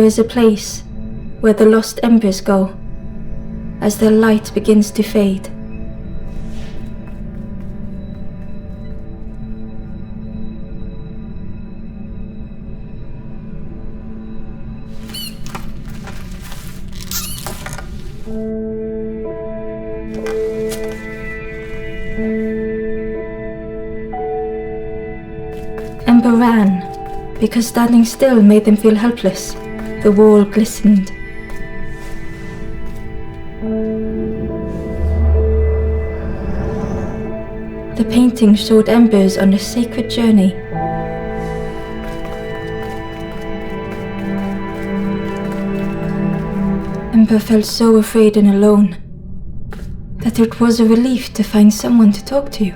is a place where the lost embers go as their light begins to fade. Ember ran, because standing still made them feel helpless. The wall glistened. The painting showed embers on a sacred journey. Ember felt so afraid and alone that it was a relief to find someone to talk to.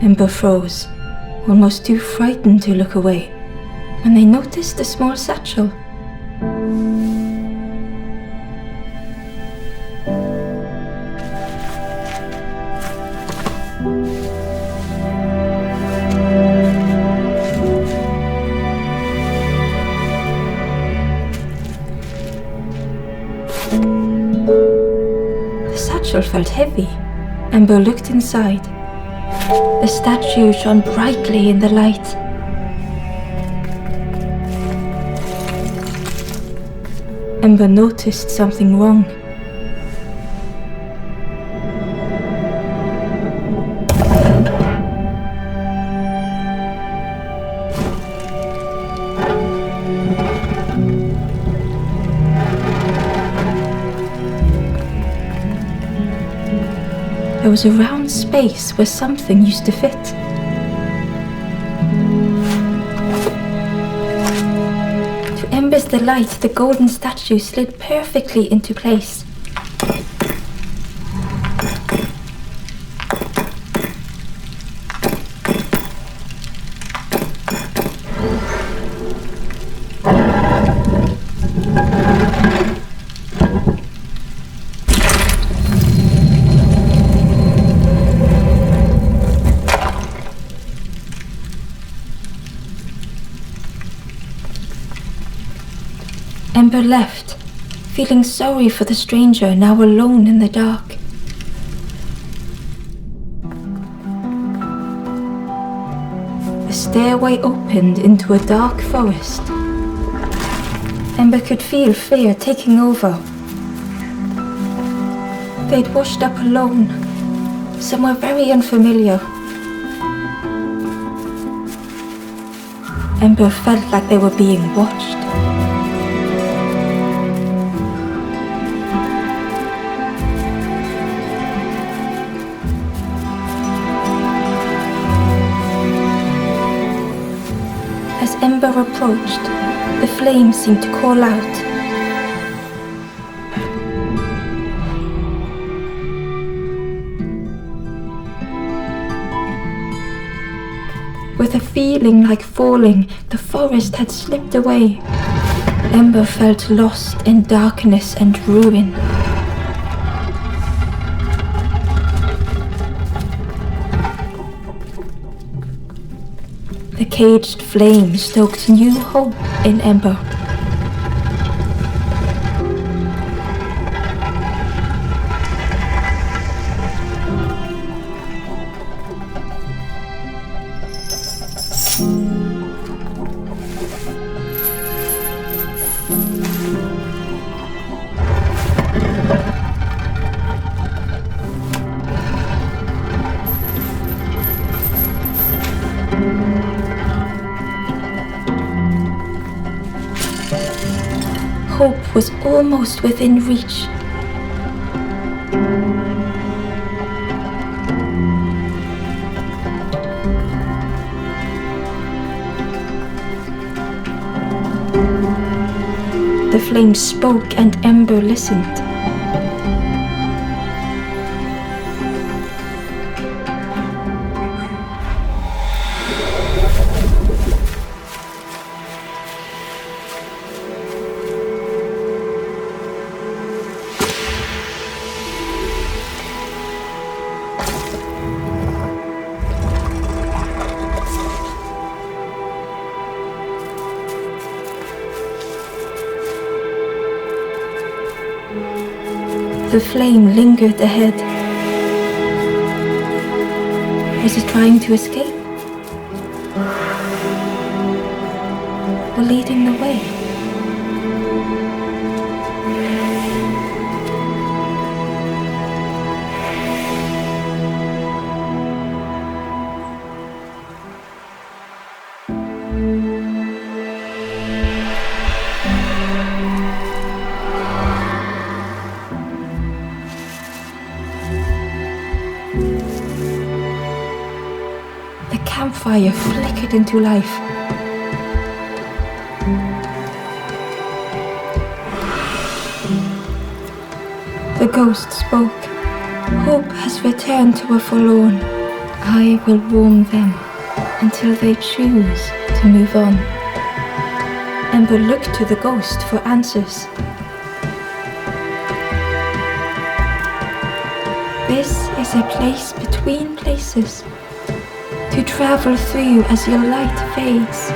Ember froze, almost too frightened to look away, when they noticed a small satchel. The satchel felt heavy. Ember looked inside. The statue shone brightly in the light. Ember noticed something wrong. There was a round space where something used to fit. To Ember's delight, the golden statue slid perfectly into place. Ember left, feeling sorry for the stranger now alone in the dark. The stairway opened into a dark forest. Ember could feel fear taking over. They'd washed up alone, somewhere very unfamiliar. Ember felt like they were being watched. As Ember approached, the flames seemed to call out. With a feeling like falling, the forest had slipped away. Ember felt lost in darkness and ruin. The caged flame stoked new hope in Ember. Hope was almost within reach. The flame spoke and Ember listened. the flame lingered ahead. Was it trying to escape? Or leading the way? The campfire flickered into life. The ghost spoke. Hope has returned to a forlorn. I will warm them until they choose to move on. Ember looked to the ghost for answers. This is a place between places, to travel through as your light fades,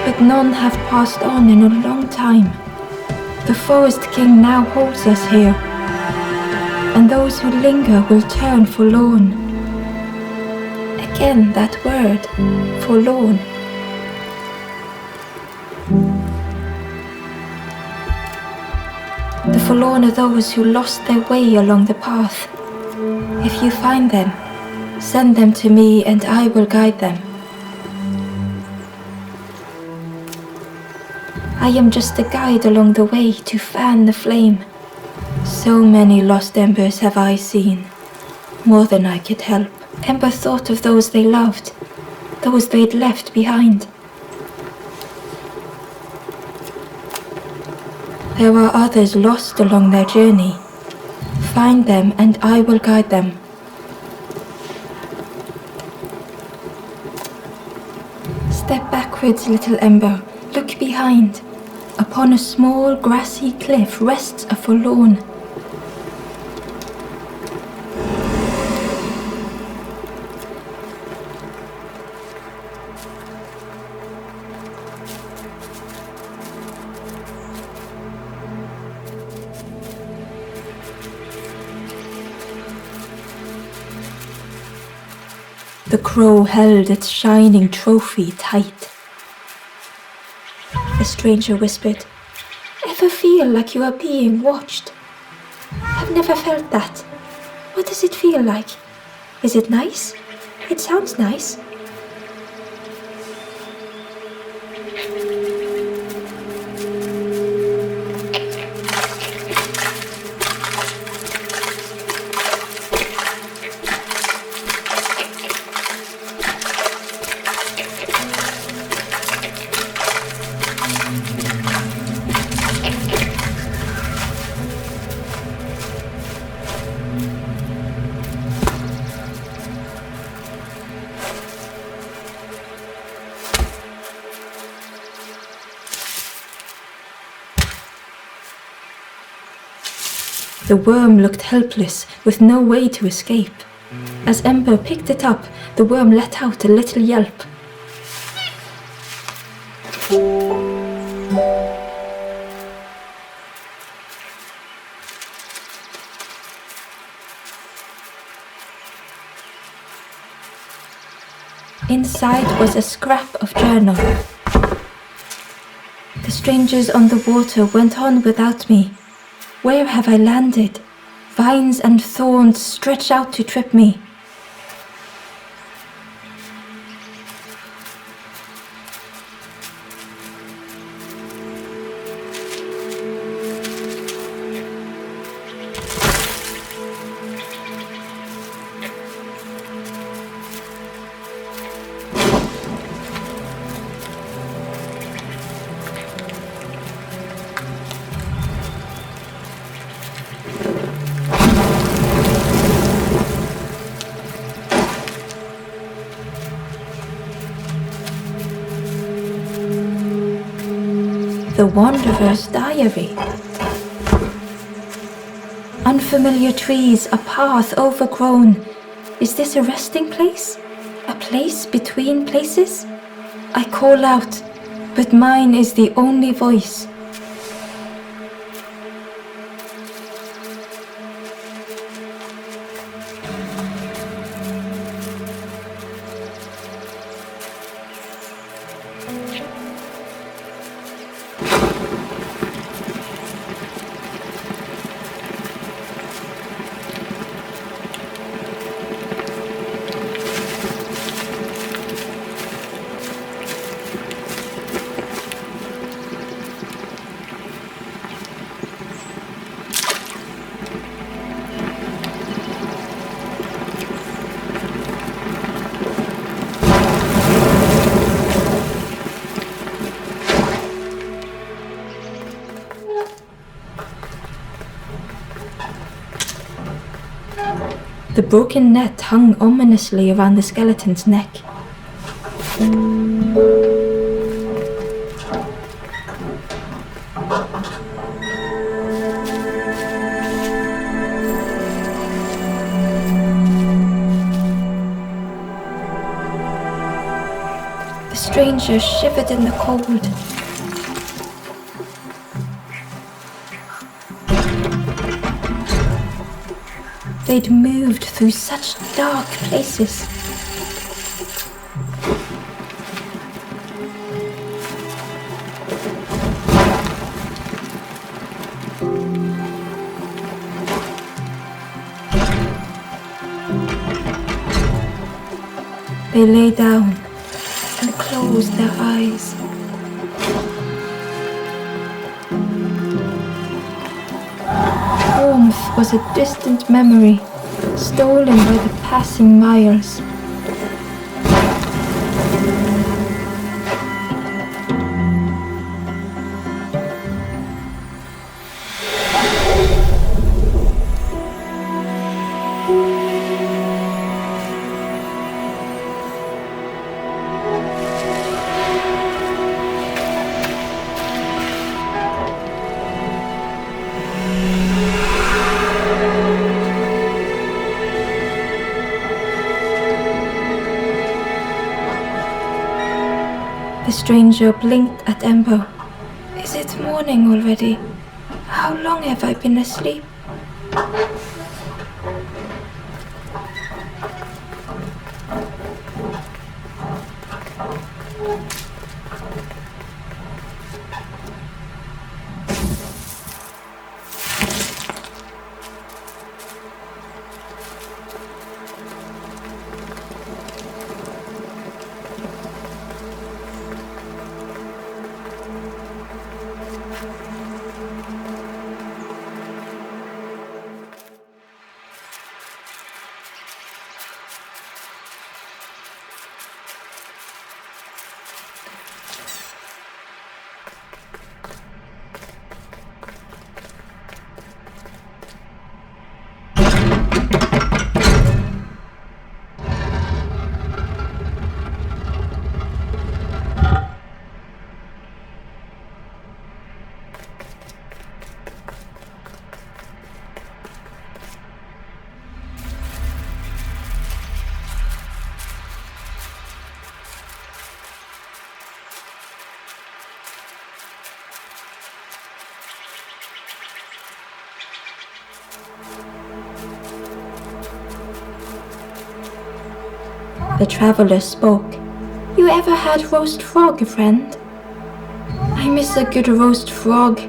but none have passed on in a long time. The Forest King now holds us here, and those who linger will turn forlorn. Again that word, forlorn. The forlorn are those who lost their way along the path. If you find them, send them to me and I will guide them. I am just a guide along the way to fan the flame. So many lost embers have I seen, more than I could help. Ember thought of those they loved, those they'd left behind. There are others lost along their journey. Find them and I will guide them. Step backwards, little Ember. Look behind. Upon a small grassy cliff rests a forlorn. The crow held its shining trophy tight. The stranger whispered, "Ever feel like you are being watched?" "I've never felt that. What does it feel like? Is it nice? It sounds nice." The worm looked helpless, with no way to escape. As Ember picked it up, the worm let out a little yelp. Inside was a scrap of journal. The strangers on the water went on without me. Where have I landed? Vines and thorns stretch out to trip me. The Wanderer's Diary. Unfamiliar trees, a path overgrown. Is this a resting place? A place between places? I call out, but mine is the only voice. The broken net hung ominously around the skeleton's neck. The stranger shivered in the cold. They'd moved through such dark places. They lay down and closed their eyes. Warmth was a distant memory, stolen by the passing miles. The stranger blinked at Ember. Is it morning already? How long have I been asleep? The traveler spoke. You ever had roast frog, friend? I miss a good roast frog.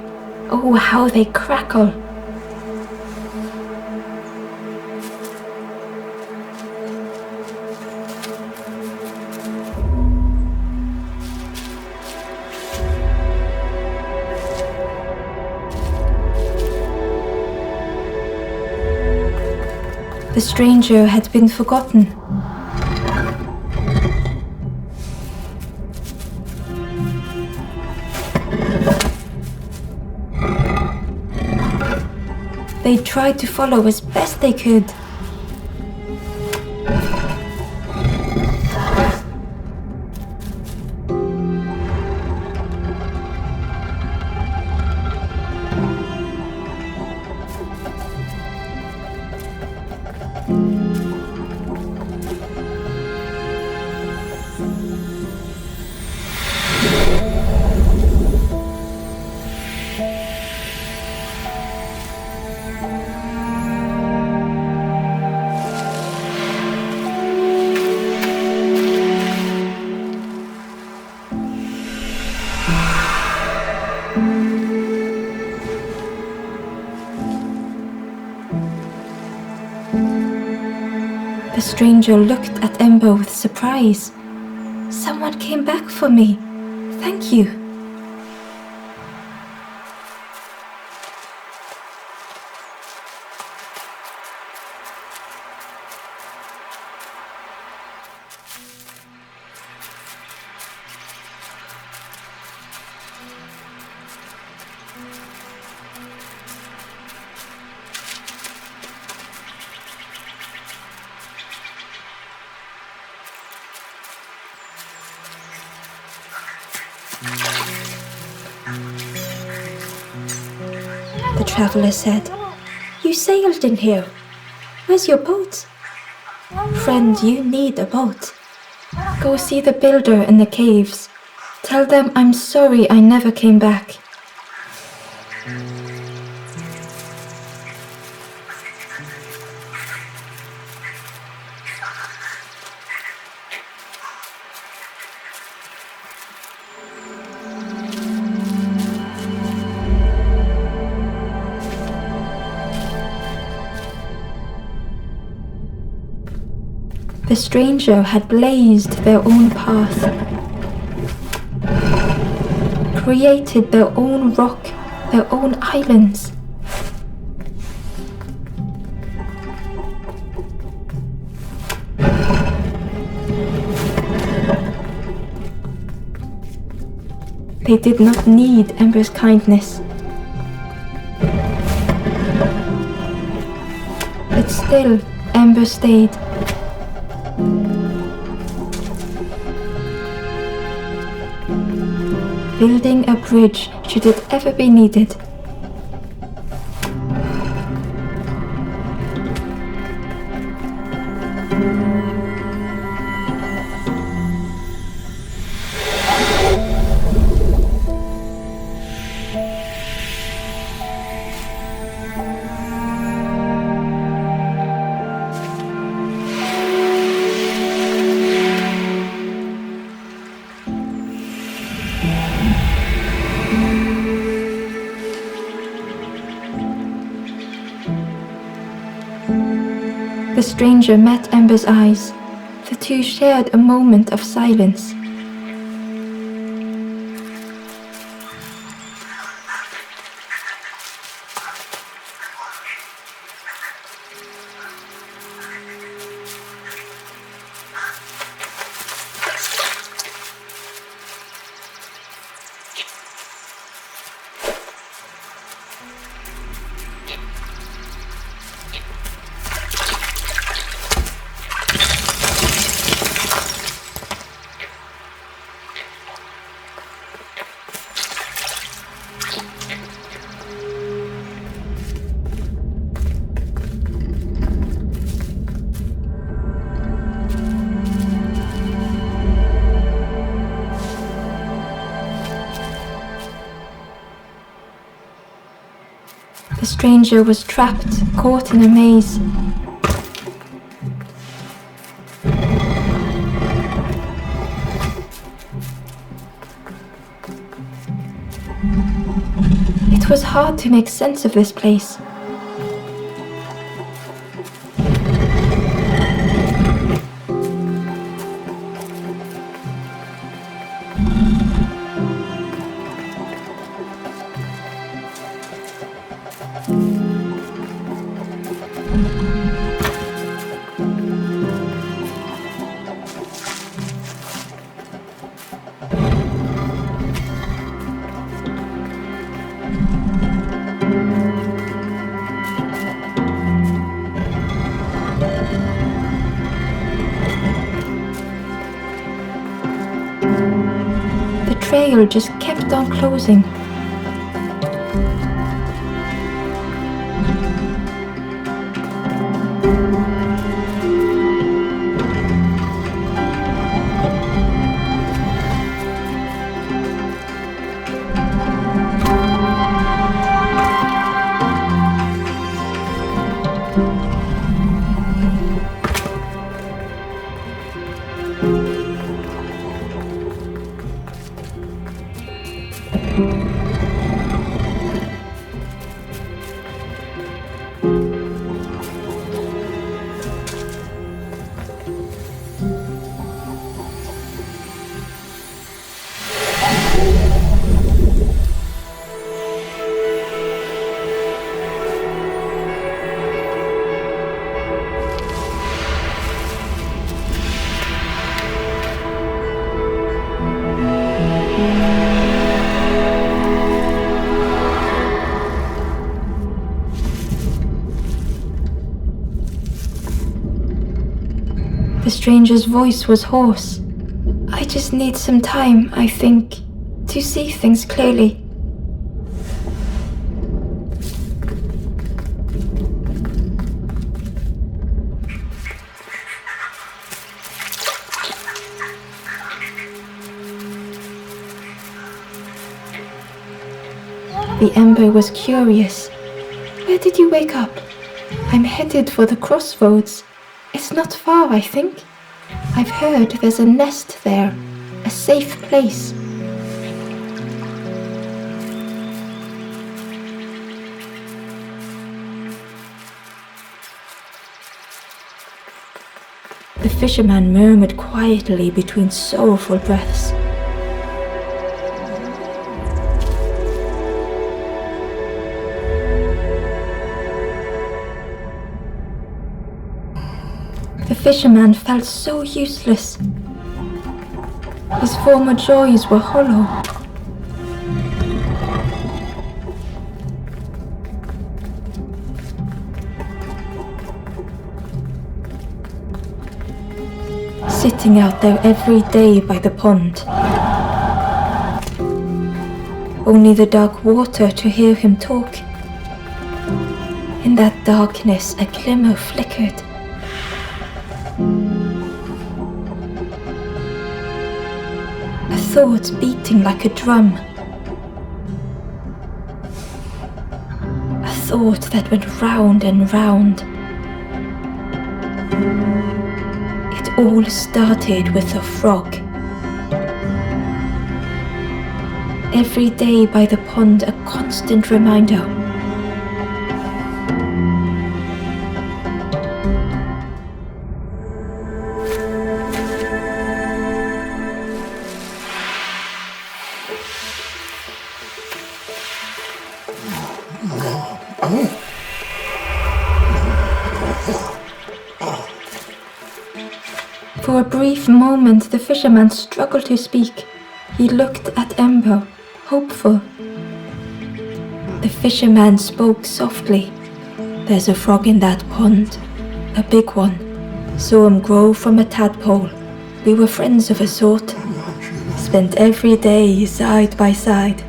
Oh, how they crackle. The stranger had been forgotten. They tried to follow as best they could. The stranger looked at Ember with surprise. Someone came back for me. Thank you. the traveler said. You sailed in here. Where's your boat? Friend, you need a boat. Go see the builder in the caves. Tell them I'm sorry I never came back. The stranger had blazed their own path, created their own rock, their own islands. They did not need Ember's kindness. But still, Ember stayed. Building a bridge should it ever be needed. The stranger met Ember's eyes. The two shared a moment of silence. The stranger was trapped, caught in a maze. It was hard to make sense of this place. The trail just kept on closing. The stranger's voice was hoarse. I just need some time, I think, to see things clearly. The ember was curious. Where did you wake up? I'm headed for the crossroads. It's not far, I think. I've heard there's a nest there, a safe place. The fisherman murmured quietly between sorrowful breaths. The fisherman felt so useless. His former joys were hollow. Sitting out there every day by the pond. Only the dark water to hear him talk. In that darkness a glimmer flickered. A thought beating like a drum. A thought that went round and round. It all started with a frog. Every day by the pond a constant reminder. For a brief moment the fisherman struggled to speak. He looked at Ember, hopeful. The fisherman spoke softly. There's a frog in that pond, a big one. Saw him grow from a tadpole. We were friends of a sort. Spent every day side by side.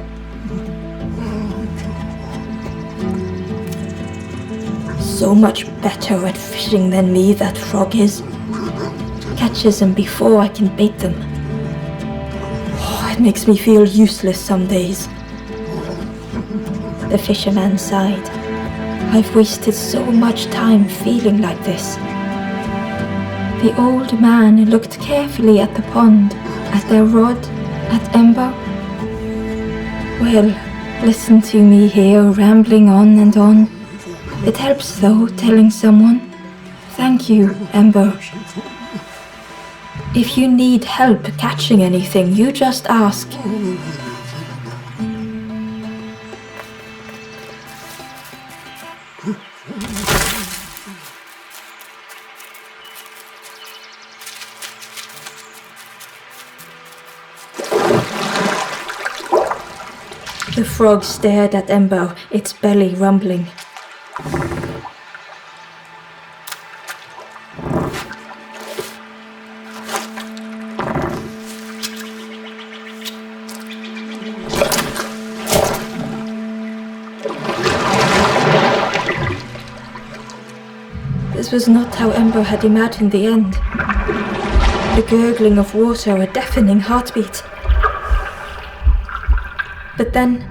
So much better at fishing than me, that frog is. Catches them before I can bait them. Oh, it makes me feel useless some days. The fisherman sighed. I've wasted so much time feeling like this. The old man looked carefully at the pond, at their rod, at Ember. Well, listen to me here rambling on and on. It helps though, telling someone. Thank you, Ember. If you need help catching anything, you just ask. The frog stared at Ember, its belly rumbling. This was not how Ember had imagined the end. The gurgling of water, a deafening heartbeat. But then...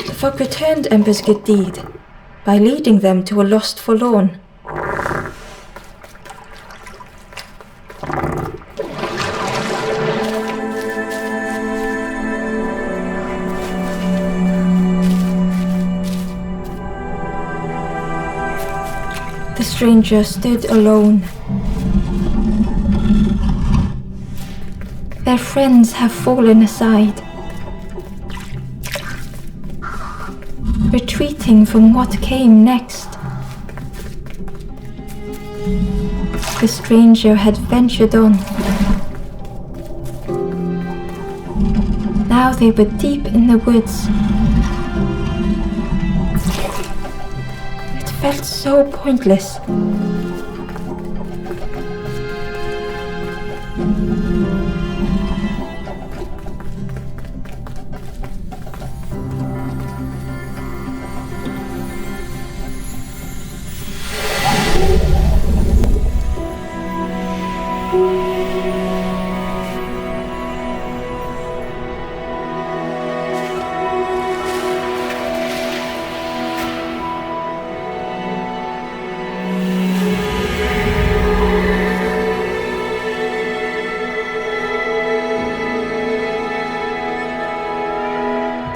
the frog returned Ember's good deed by leading them to a lost forlorn. The stranger stood alone. Their friends have fallen aside, retreating from what came next. The stranger had ventured on. Now they were deep in the woods. Felt so pointless.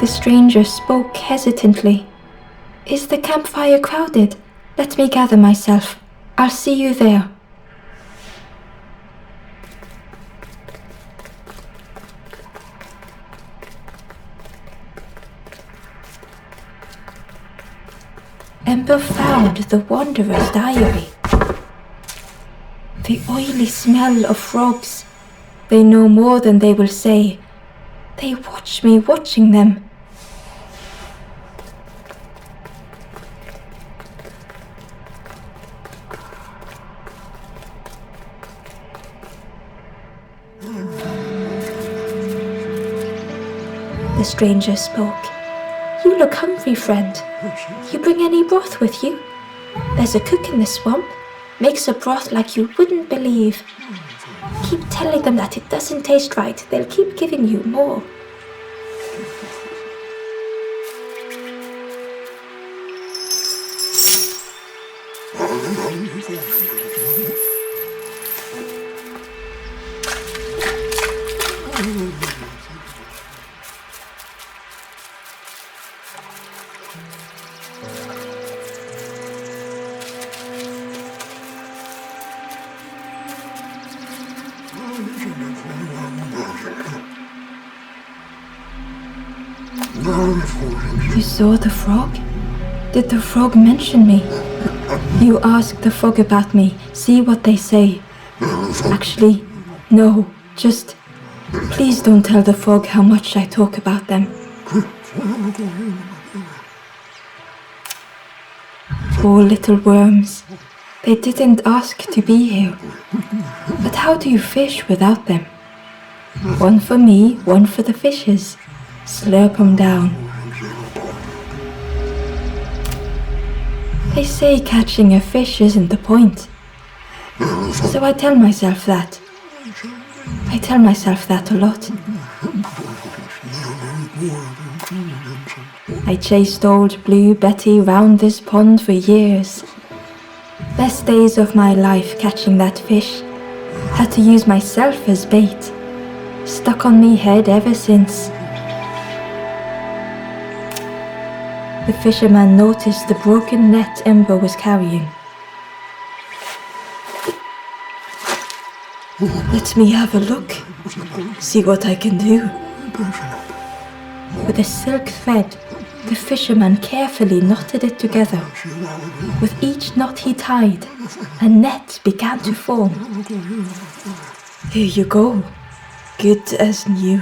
The stranger spoke hesitantly. Is the campfire crowded? Let me gather myself. I'll see you there. Ember found the wanderer's diary. The oily smell of frogs. They know more than they will say. They watch me watching them. The stranger spoke. You look hungry, friend. You bring any broth with you? There's a cook in the swamp. Makes a broth like you wouldn't believe. Keep telling them that it doesn't taste right. They'll keep giving you more. You saw the frog? Did the frog mention me? You ask the frog about me, see what they say. Actually, no, just please don't tell the frog how much I talk about them. Poor little worms. They didn't ask to be here. But how do you fish without them? One for me, one for the fishes. Slurp 'em down. They say catching a fish isn't the point. So I tell myself that. I tell myself that a lot. I chased old Blue Betty round this pond for years. Best days of my life catching that fish. Had to use myself as bait. Stuck on me head ever since. The fisherman noticed the broken net Ember was carrying. Let me have a look, see what I can do. With a silk thread, the fisherman carefully knotted it together. With each knot he tied, a net began to form. Here you go, good as new.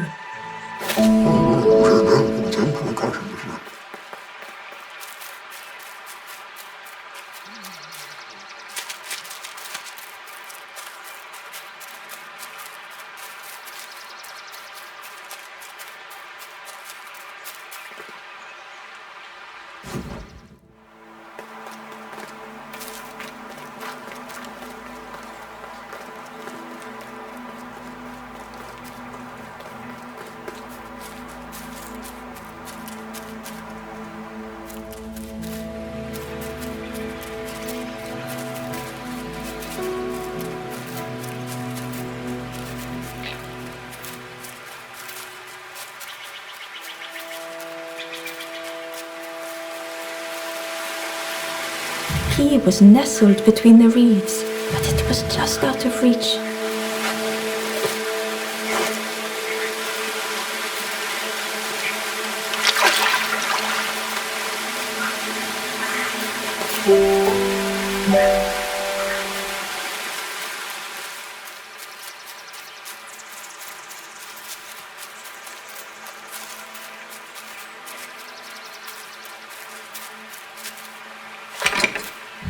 He was nestled between the reeds, but it was just out of reach.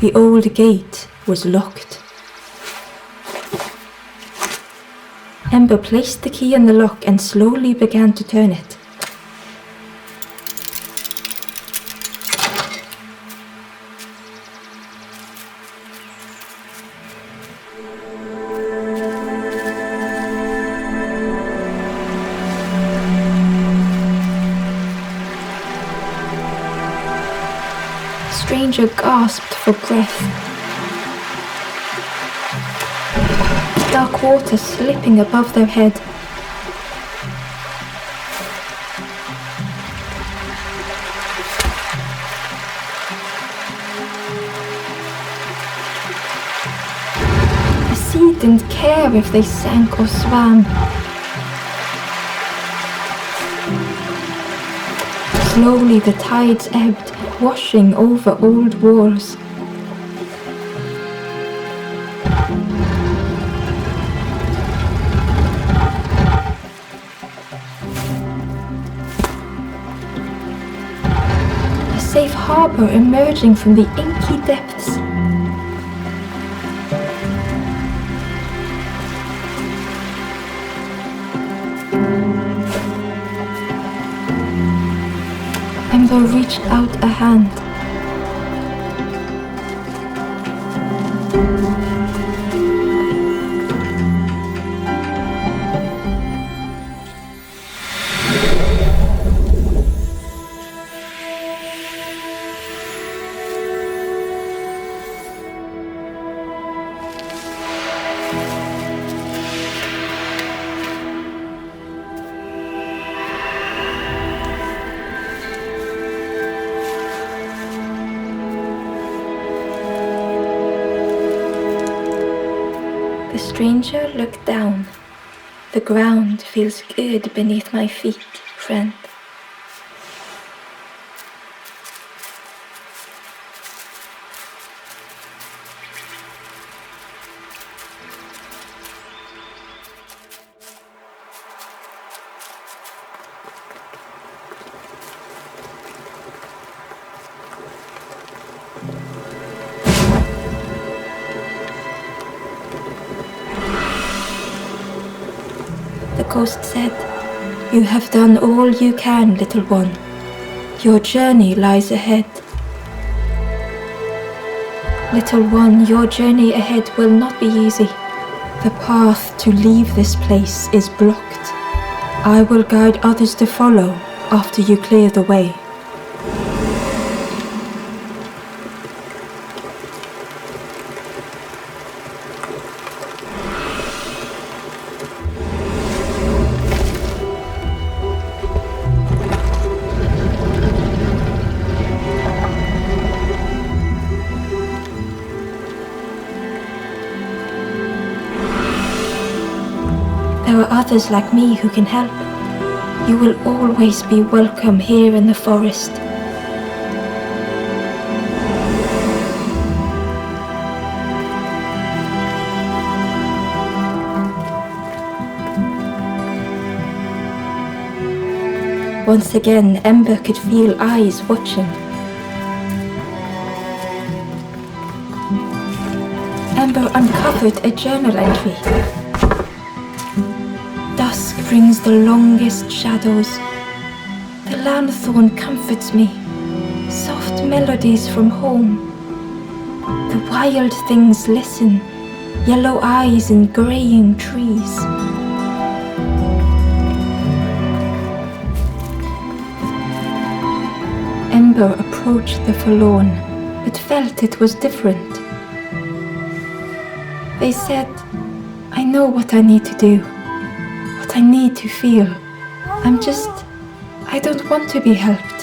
The old gate was locked. Ember placed the key in the lock and slowly began to turn it. The stranger gasped for breath. Dark water slipping above their head. didn't care if they sank or swam. Slowly the tides ebbed, washing over old walls. A safe harbor emerging from the inky depths. Ember reached out a hand. The stranger looked down. The ground feels good beneath my feet, friend. The ghost said, "You have done all you can, little one. Your journey lies ahead." Little one, your journey ahead will not be easy. The path to leave this place is blocked. I will guide others to follow after you clear the way. There are others like me who can help. You will always be welcome here in the forest. Once again, Ember could feel eyes watching. Ember uncovered a journal entry. Dusk brings the longest shadows. The lanthorn comforts me. Soft melodies from home. The wild things listen. Yellow eyes in graying trees. Ember approached the forlorn, but felt it was different. They said, "I know what I need to do. I need to feel. I don't want to be helped."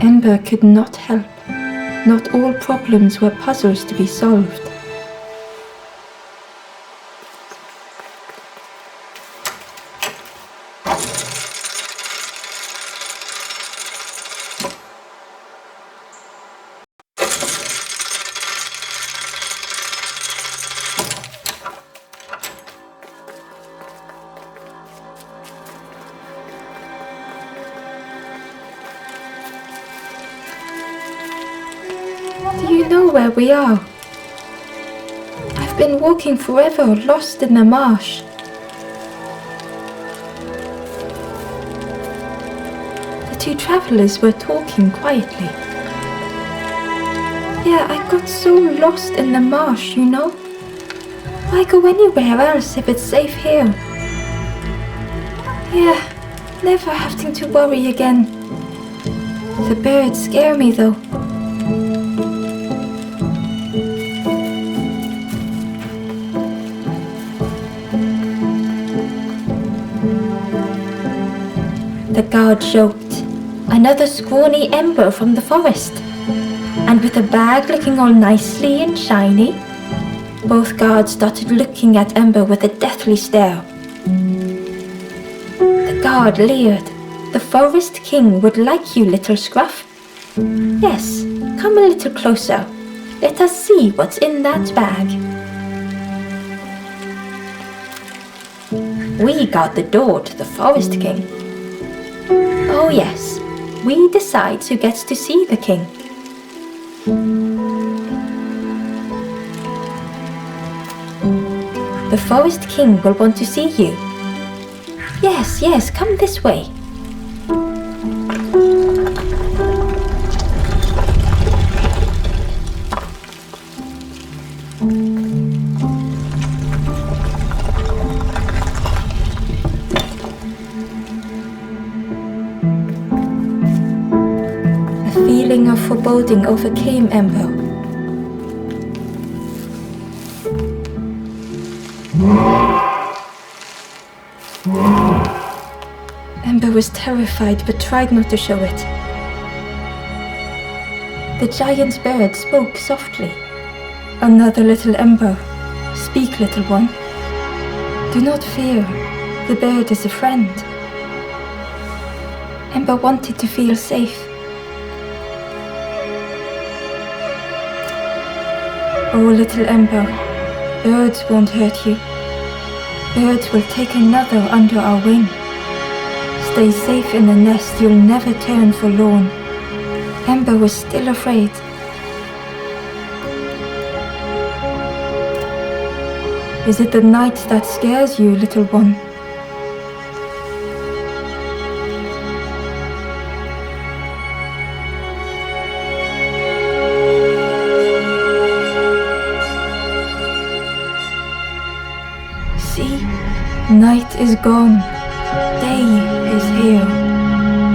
Ember could not help. Not all problems were puzzles to be solved. Do you know where we are? I've been walking forever, lost in the marsh. The two travelers were talking quietly. Yeah, I got so lost in the marsh, you know. Why go anywhere else if it's safe here? Yeah, never having to worry again. The birds scare me though. The guard joked. Another scrawny Ember from the forest. And with a bag looking all nicely and shiny. Both guards started looking at Ember with a deathly stare. The guard leered. "The Forest King would like you, little scruff." "Yes, come a little closer. Let us see what's in that bag." "We guard the door to the Forest King." "Oh yes, we decide who gets to see the king." "The Forest King will want to see you." Yes, yes, come this way." A feeling of foreboding overcame Ember. Ember was terrified but tried not to show it. The giant bird spoke softly. "Another little Ember. Speak, little one. Do not fear. The bird is a friend." Ember wanted to feel safe. "Oh, little Ember, birds won't hurt you. Birds will take another under our wing. Stay safe in the nest, you'll never turn forlorn." Ember was still afraid. "Is it the night that scares you, little one?" "See, night is gone. Day is here.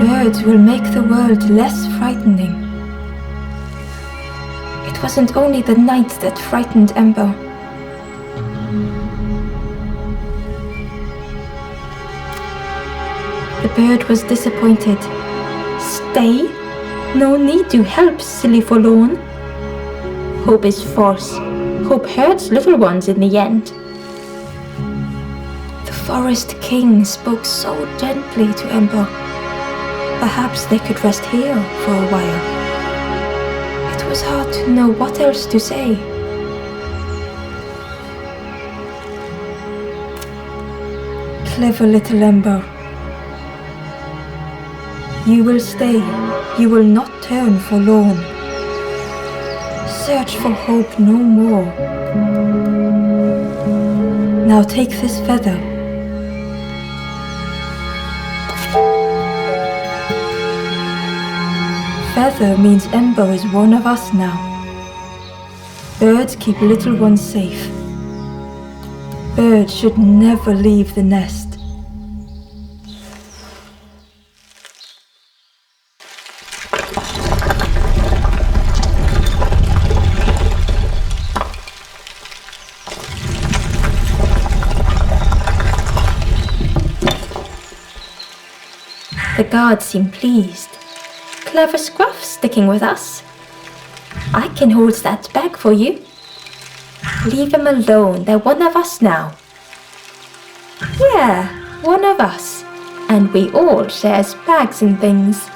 Birds will make the world less frightening." It wasn't only the night that frightened Ember. The bird was disappointed. "Stay? No need to help, silly forlorn. Hope is false. Hope hurts little ones in the end." The Forest King spoke so gently to Ember. Perhaps they could rest here for a while. It was hard to know what else to say. Clever little Ember. You will stay. You will not turn forlorn. Search for hope no more. Now take this feather. Feather means Ember is one of us now. Birds keep little ones safe. Birds should never leave the nest. The guards seem pleased. Clever scruff sticking with us. I can hold that bag for you. Leave them alone, they're one of us now. Yeah, one of us. And we all shares bags and things.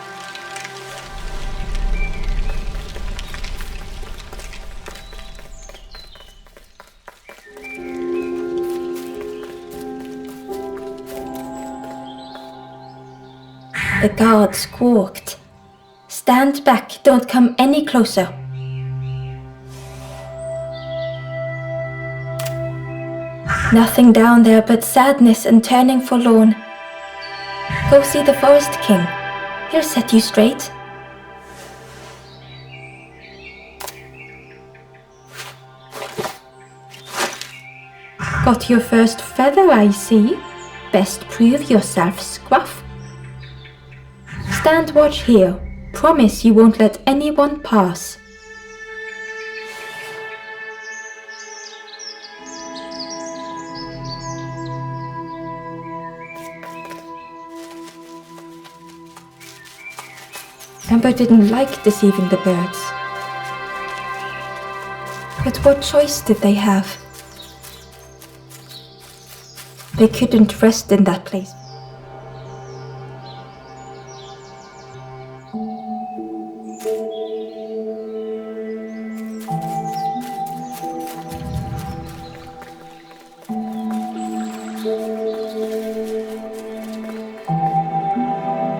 The guard squawked. Stand back, don't come any closer. Nothing down there but sadness and turning forlorn. Go see the Forest King. He'll set you straight. Got your first feather, I see. Best prove yourself, Scruff. Stand watch here. Promise you won't let anyone pass. Ember didn't like deceiving the birds. But But what choice did they have? They couldn't rest in that place.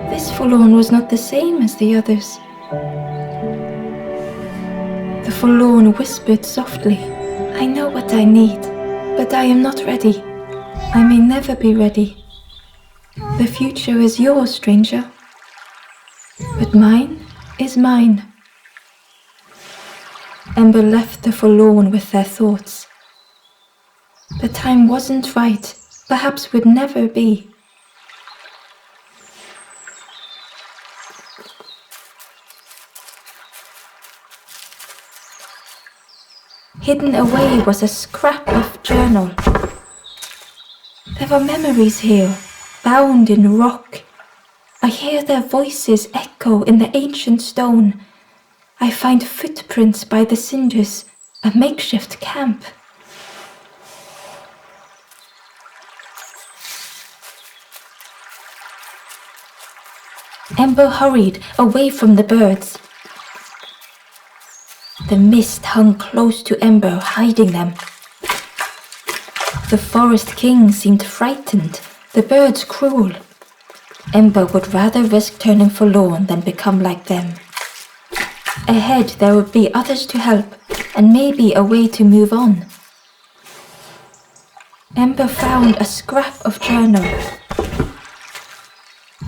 This forlorn was not the same as the others. The forlorn whispered softly, "I know what I need, but I am not ready. I may never be ready. The future is yours, stranger, but mine is mine." Ember left the forlorn with their thoughts. The time wasn't right, perhaps would never be. Hidden away was a scrap of journal. There were memories here, bound in rock. I hear their voices echo in the ancient stone. I find footprints by the cinders, a makeshift camp. Ember hurried away from the birds. The mist hung close to Ember, hiding them. The forest king seemed frightened, the birds cruel. Ember would rather risk turning forlorn than become like them. Ahead there would be others to help, and maybe a way to move on. Ember found a scrap of journal.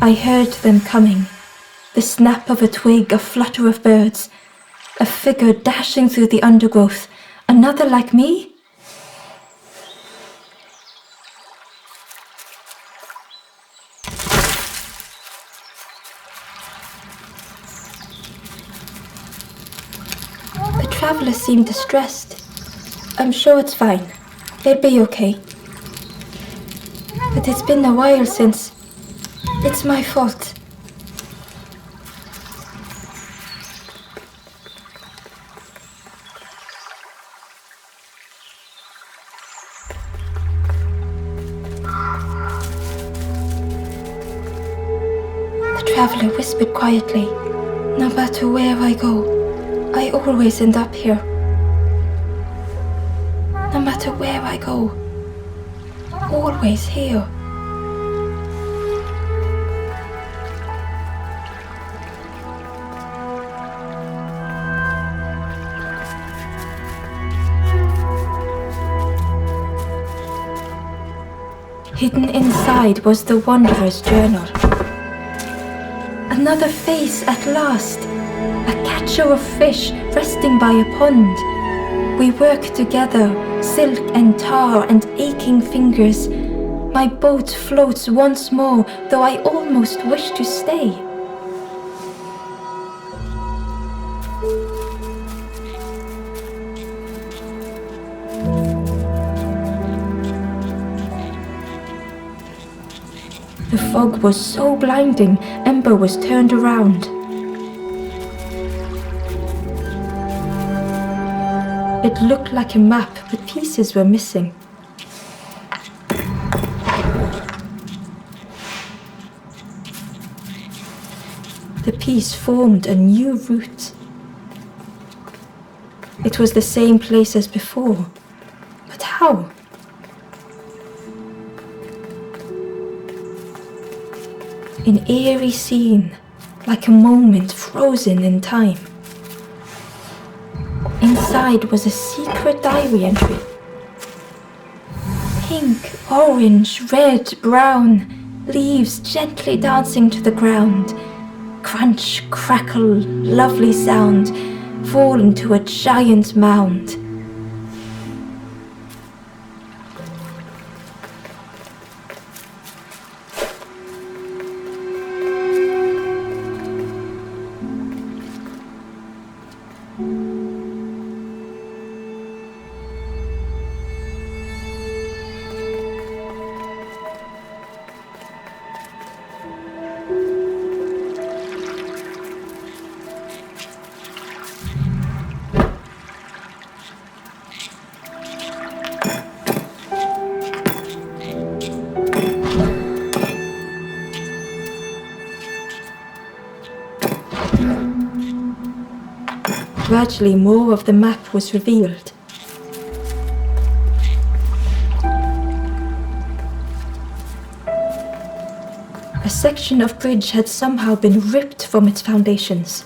I heard them coming, the snap of a twig, a flutter of birds, a figure dashing through the undergrowth, another like me? The traveler seemed distressed. "I'm sure it's fine. They'll be okay. But it's been a while since. It's my fault." The traveler whispered quietly, "No matter where I go, I always end up here. No matter where I go, always here." Hidden inside was the wanderer's journal. Another face at last, a catcher of fish resting by a pond. We work together, silk and tar and aching fingers. My boat floats once more, though I almost wish to stay. The fog was so blinding, Ember was turned around. It looked like a map, but pieces were missing. The piece formed a new route. It was the same place as before, but how? An eerie scene, like a moment frozen in time. Inside was a secret diary entry. Pink, orange, red, brown, leaves gently dancing to the ground. Crunch, crackle, lovely sound, fall into a giant mound. gradually more of the map was revealed. A section of bridge had somehow been ripped from its foundations.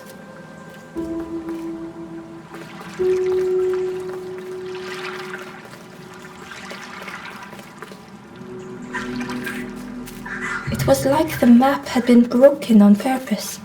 It was like the map had been broken on purpose.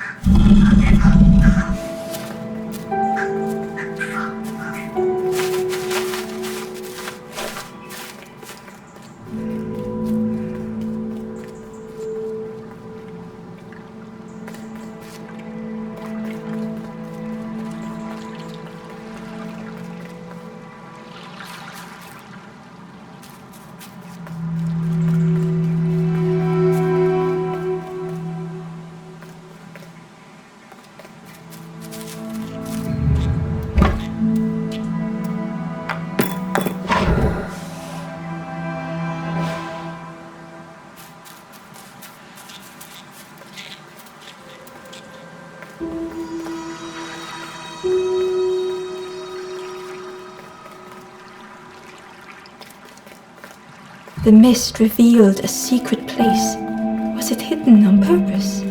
The mist revealed a secret place. Was it hidden on purpose?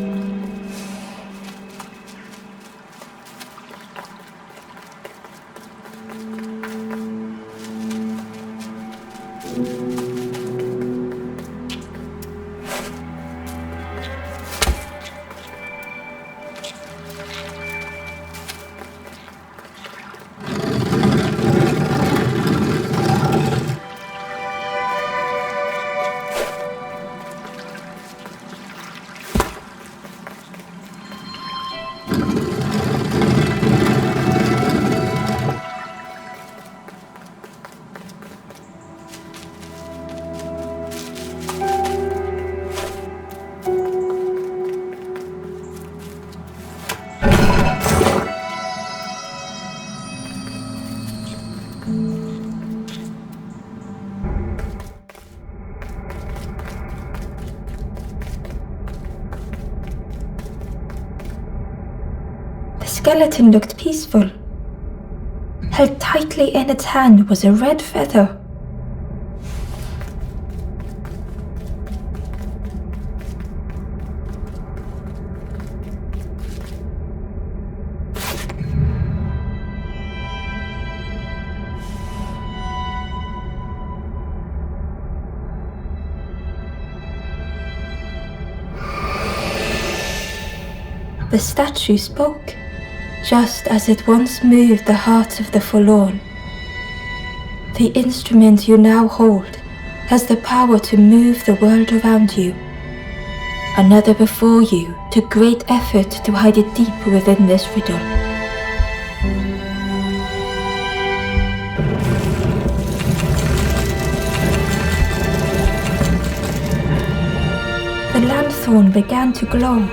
The skeleton looked peaceful. Held tightly in its hand was a red feather. The statue spoke, just as it once moved the hearts of the forlorn. The instrument you now hold has the power to move the world around you. Another before you took great effort to hide it deep within this riddle. The lanthorn began to glow.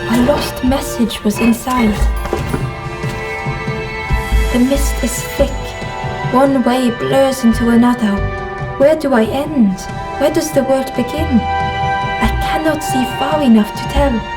A lost message was inside. The mist is thick. One way blurs into another. Where do I end? Where does the world begin? I cannot see far enough to tell.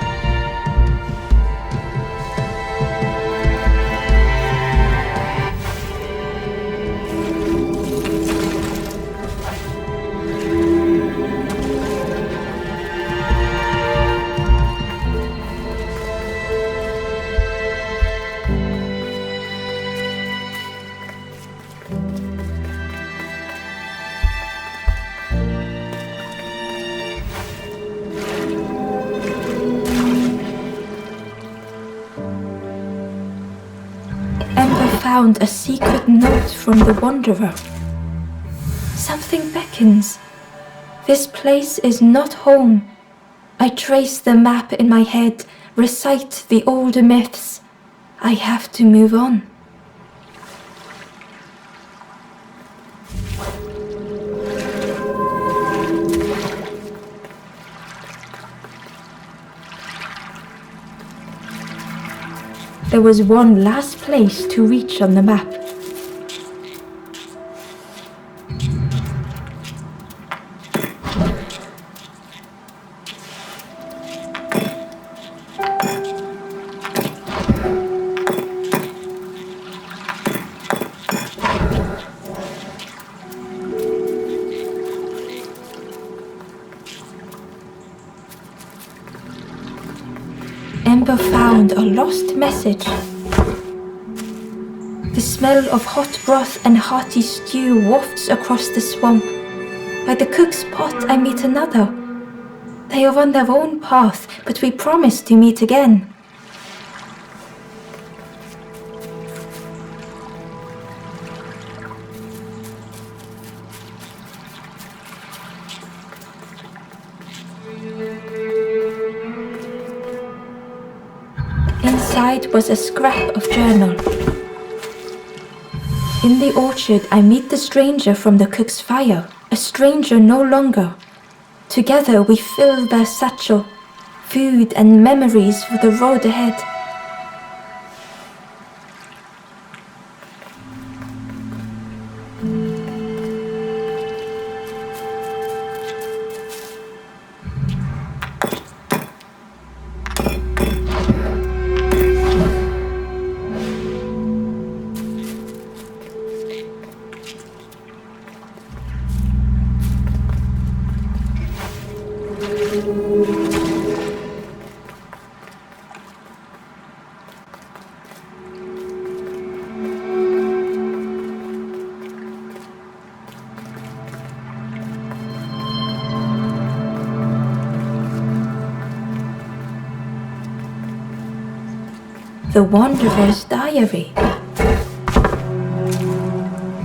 Found a secret note from the Wanderer. Something beckons. This place is not home. I trace the map in my head, recite the older myths. I have to move on. There was one last place to reach on the map. Ember found a lost message. The smell of hot broth and hearty stew wafts across the swamp. By the cook's pot I meet another. They are on their own path, but we promise to meet again. Inside was a scrap of journal. In the orchard I meet the stranger from the cook's fire, a stranger no longer. Together we fill their satchel, food and memories for the road ahead. The Wanderer's Diary.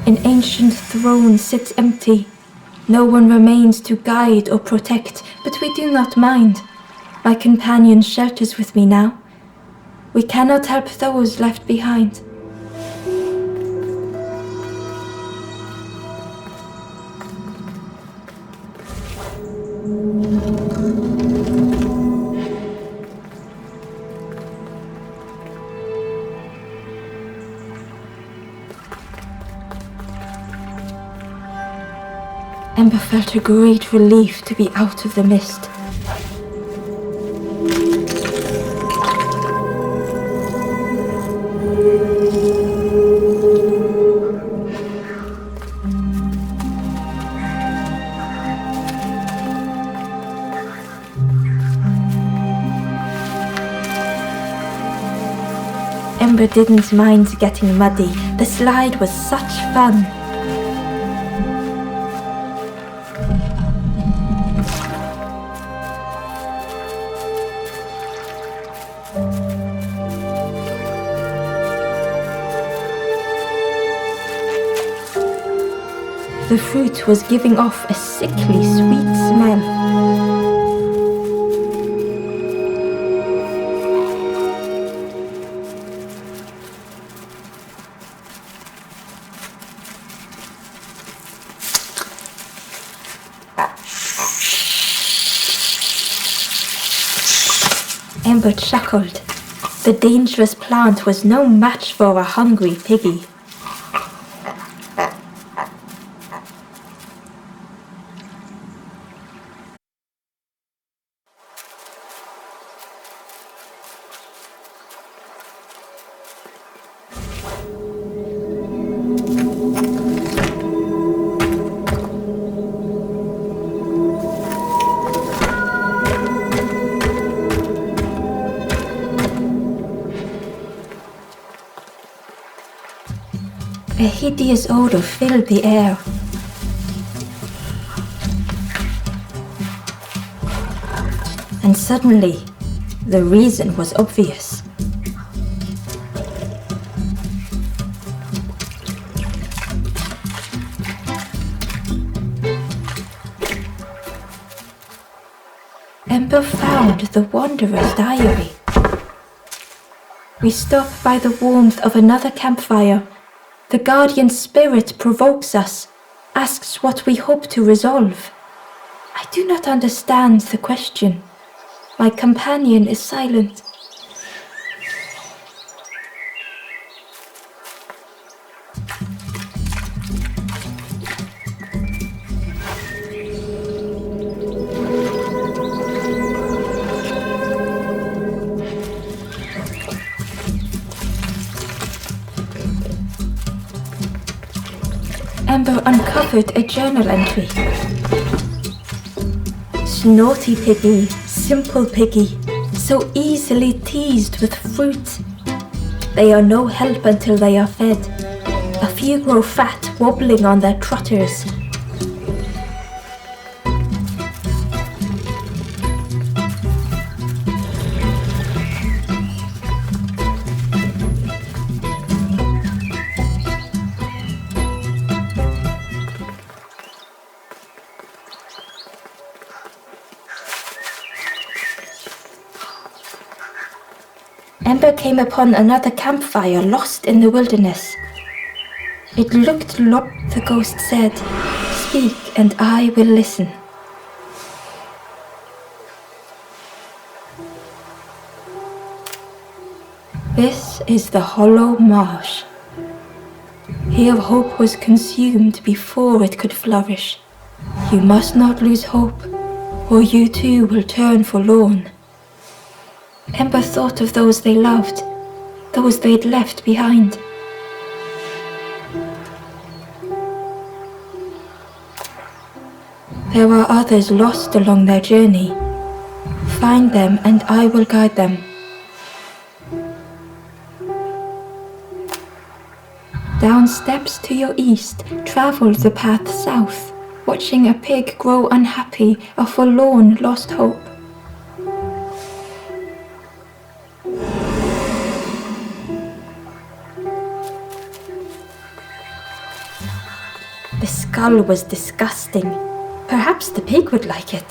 An ancient throne sits empty. No one remains to guide or protect, but we do not mind. My companion shelters with me now. We cannot help those left behind. Ember felt a great relief to be out of the mist. Ember didn't mind getting muddy. The slide was such fun. The fruit was giving off a sickly sweet smell. Ember chuckled. The dangerous plant was no match for a hungry piggy. A hideous odor filled the air. And suddenly, the reason was obvious. Ember found the Wanderer's Diary. We stop by the warmth of another campfire. The guardian spirit provokes us, asks what we hope to resolve. I do not understand the question. My companion is silent. Ember uncovered a journal entry. Snotty piggy, simple piggy, so easily teased with fruit. They are no help until they are fed. A few grow fat, wobbling on their trotters. Ember came upon another campfire lost in the wilderness. It looked the ghost said, "Speak and I will listen." This is the hollow marsh. Here hope was consumed before it could flourish. You must not lose hope, or you too will turn forlorn. Ember thought of those they loved, those they'd left behind. There are others lost along their journey. Find them and I will guide them. Down steps to your east, travel the path south, watching a pig grow unhappy, a forlorn lost hope. The skull was disgusting. Perhaps the pig would like it.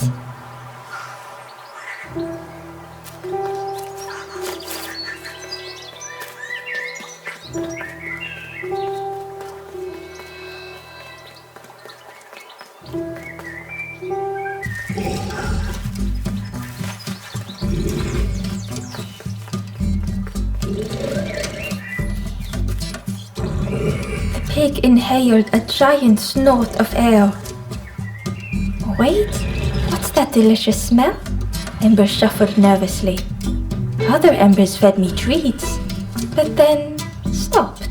The pig inhaled a giant snort of air. Wait, what's that delicious smell? Ember shuffled nervously. Other embers fed me treats, but then stopped.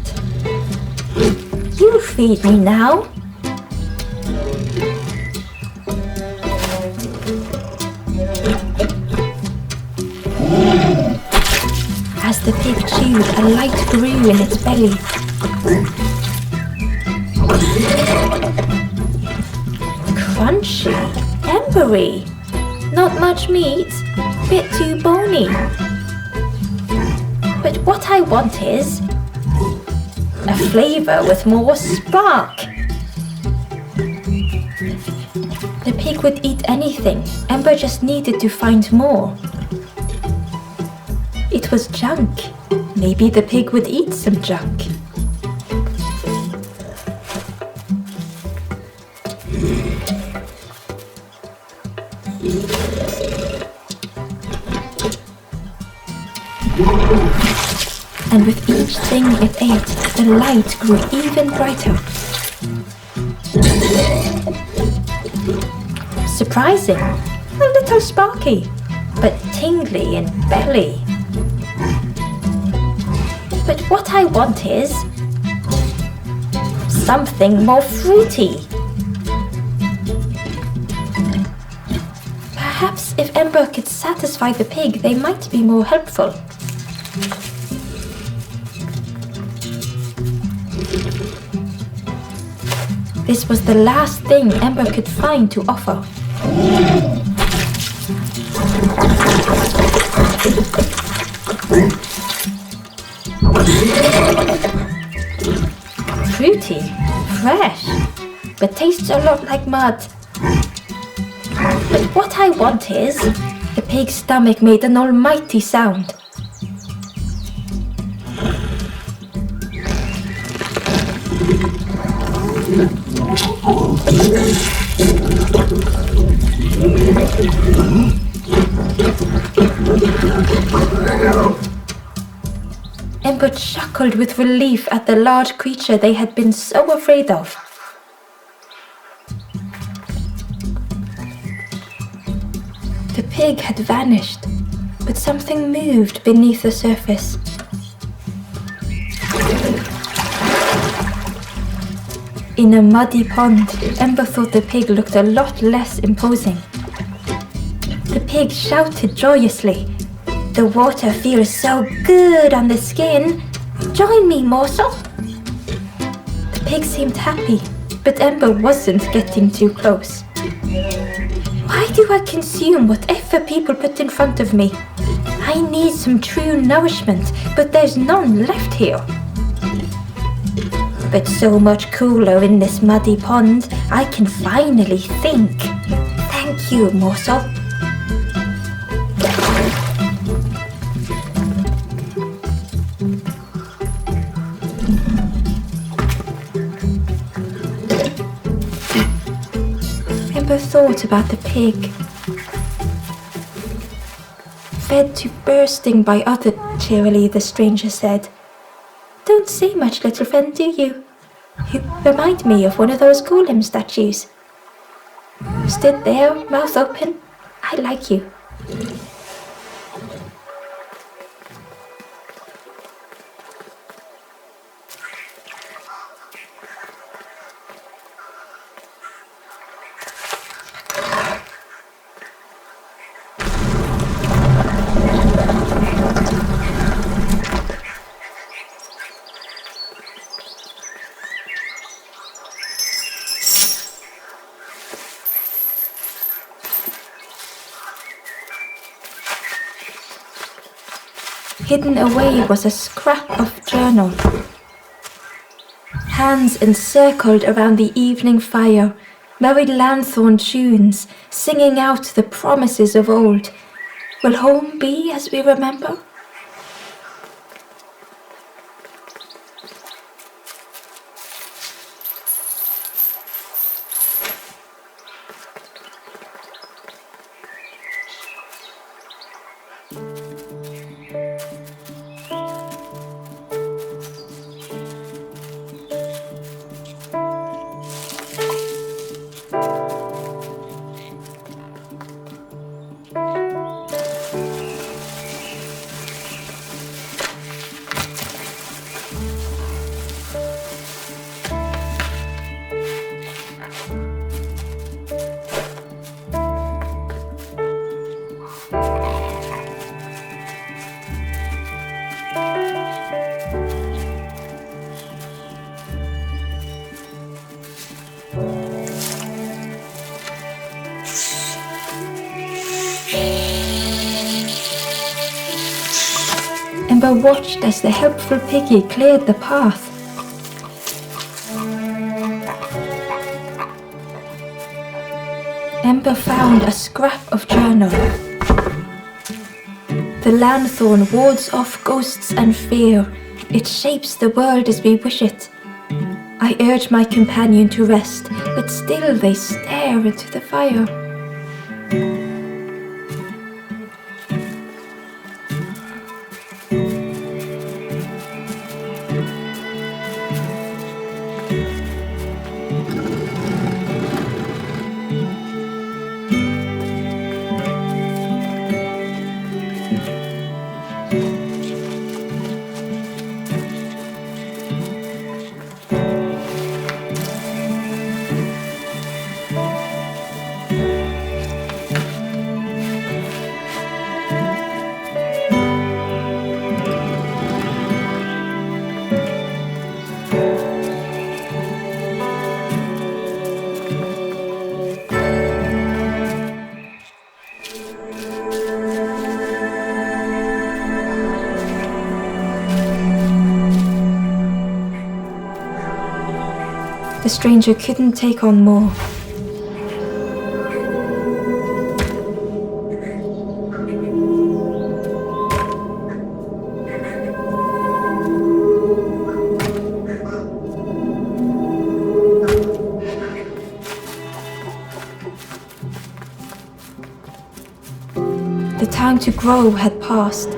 You feed me now. As the pig chewed, a light grew in its belly. Crunchy, embery, not much meat, bit too bony. But what I want is a flavor with more spark. The pig would eat anything. Ember just needed to find more. It was junk. Maybe the pig would eat some junk. And with each thing it ate, the light grew even brighter. Surprising, a little sparky, but tingly in belly. But what I want is something more fruity. Perhaps if Ember could satisfy the pig, they might be more helpful. This was the last thing Ember could find to offer. Fruity, fresh, but tastes a lot like mud. But what I want is, the pig's stomach made an almighty sound. Ember chuckled with relief at the large creature they had been so afraid of. The pig had vanished, but something moved beneath the surface. In a muddy pond, Ember thought the pig looked a lot less imposing. The pig shouted joyously, The water feels so good on the skin. Join me, morsel. The pig seemed happy, but Ember wasn't getting too close. Why do I consume whatever people put in front of me? I need some true nourishment, but there's none left here. But so much cooler in this muddy pond, I can finally think. Thank you, morsel. Ember thought about the pig. Fed to bursting by other cheerily, the stranger said, "Don't say much, little friend, do you? You remind me of one of those golem statues. Stood there, mouth open. I like you." Hidden away was a scrap of journal. Hands encircled around the evening fire, merry lanthorn tunes, singing out the promises of old. Will home be as we remember? Ember watched as the helpful piggy cleared the path. Ember found a scrap of journal. The lanthorn wards off ghosts and fear. It shapes the world as we wish it. I urge my companion to rest, but still they stare into the fire. The stranger couldn't take on more. The time to grow had passed.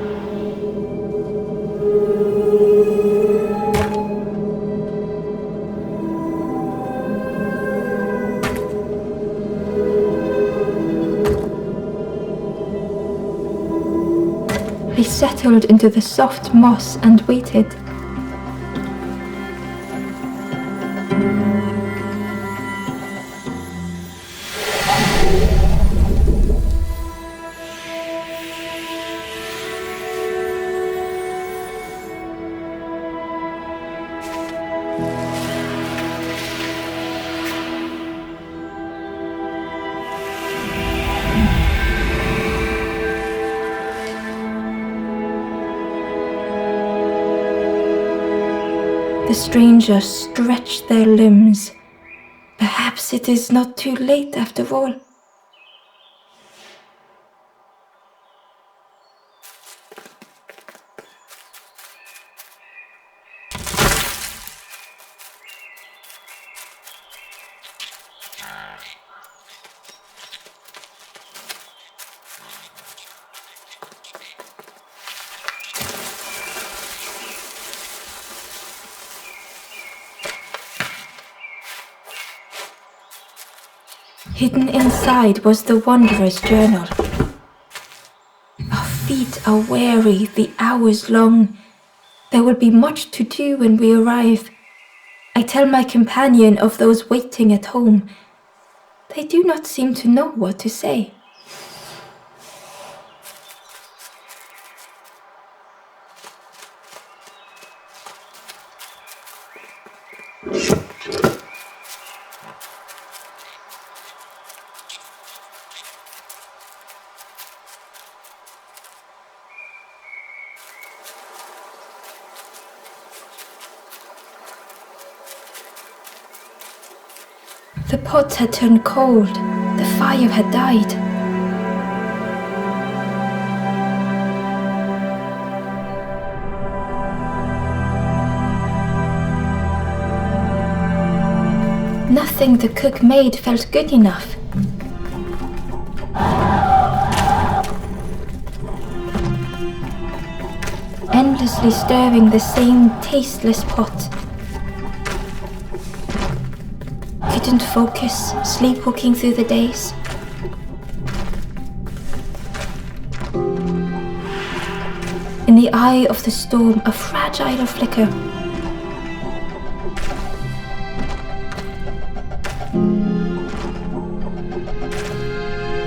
He settled into the soft moss and waited. The strangers stretch their limbs. Perhaps it is not too late after all. Hidden inside was the Wanderer's journal. Our feet are weary, the hours long. There will be much to do when we arrive. I tell my companion of those waiting at home. They do not seem to know what to say. The pot had turned cold. The fire had died. Nothing the cook made felt good enough. Endlessly stirring the same tasteless pot. Couldn't focus, sleepwalking through the days. In the eye of the storm, a fragile flicker.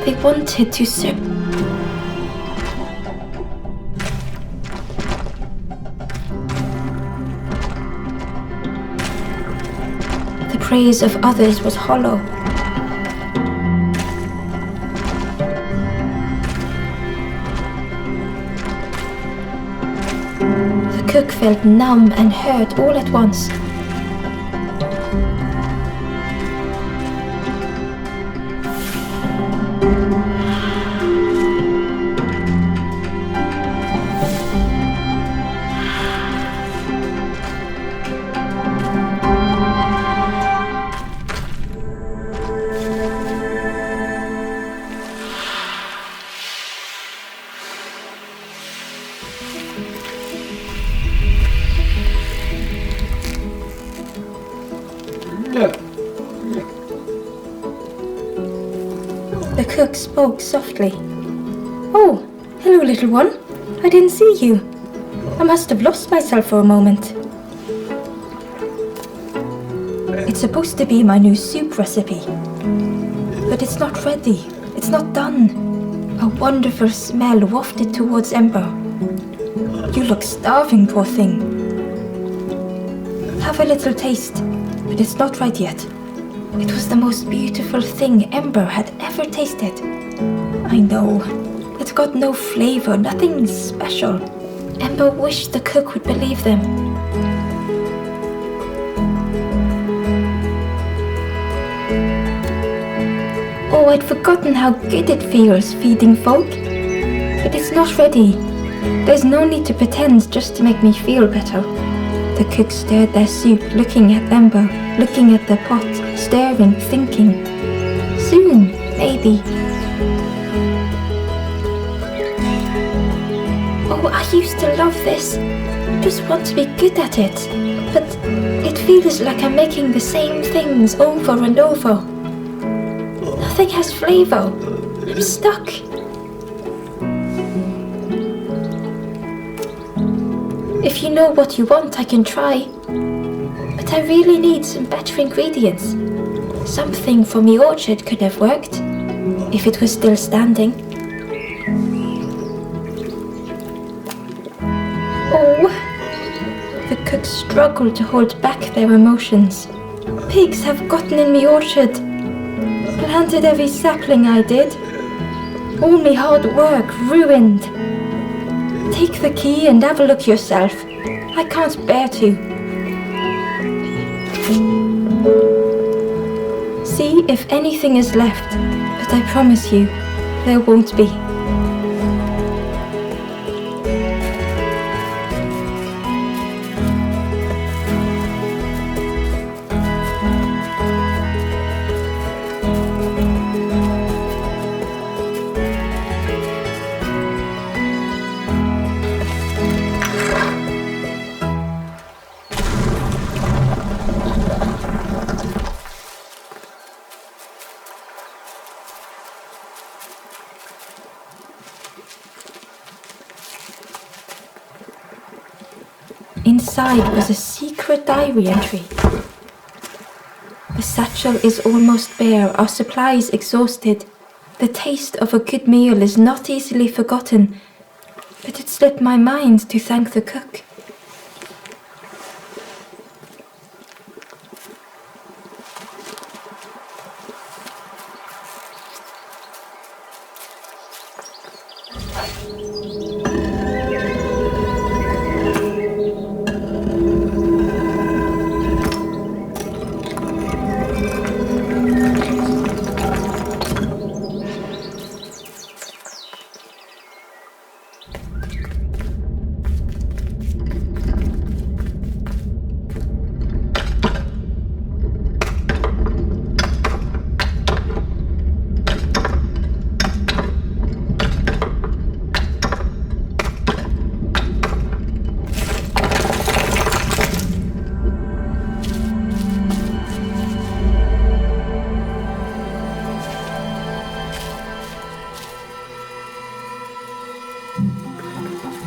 They wanted to serve. The praise of others was hollow. The cook felt numb and hurt all at once. The cook spoke softly. "Oh, hello, little one. I didn't see you. I must have lost myself for a moment." It's supposed to be my new soup recipe. But it's not ready. It's not done. A wonderful smell wafted towards Ember. "You look starving, poor thing. Have a little taste, but it's not right yet." It was the most beautiful thing Ember had ever tasted. I know, it got no flavor, nothing special. Ember wished the cook would believe them. Oh, I'd forgotten how good it feels feeding folk. But it's not ready. There's no need to pretend just to make me feel better. The cook stirred their soup, looking at Ember, looking at the pot, stirring, thinking. Soon, maybe. Oh, I used to love this. Just want to be good at it. But it feels like I'm making the same things over and over. Nothing has flavor. I'm stuck. If you know what you want, I can try. But I really need some better ingredients. Something from the orchard could have worked, if it was still standing. Oh! The cook struggled to hold back their emotions. Pigs have gotten in the orchard. Planted every sapling I did. All my hard work ruined. Take the key and have a look yourself. I can't bear to. See if anything is left, but I promise you, there won't be. Inside was a secret diary entry. The satchel is almost bare, our supplies exhausted. The taste of a good meal is not easily forgotten, but it slipped my mind to thank the cook.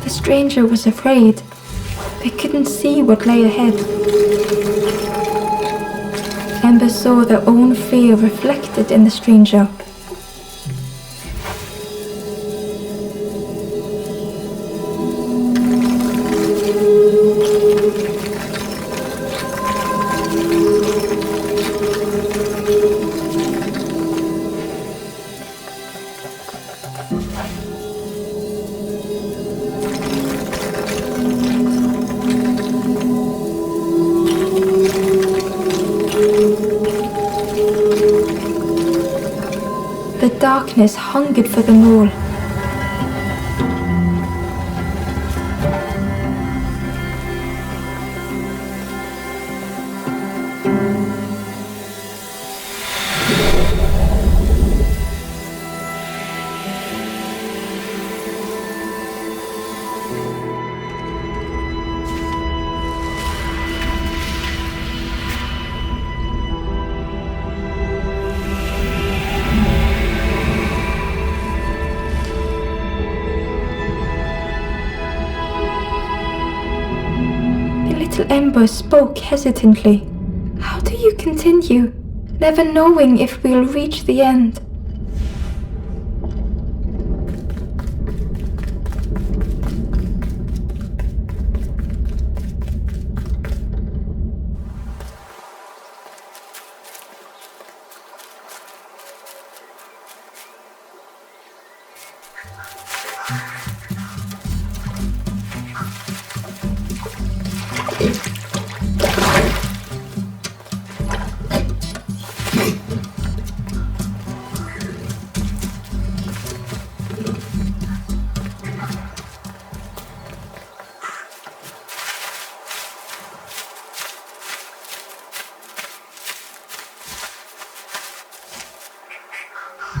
The stranger was afraid. They couldn't see what lay ahead. Ember saw their own fear reflected in the stranger. The darkness hungered for them all. Ember spoke hesitantly. How do you continue, never knowing if we'll reach the end?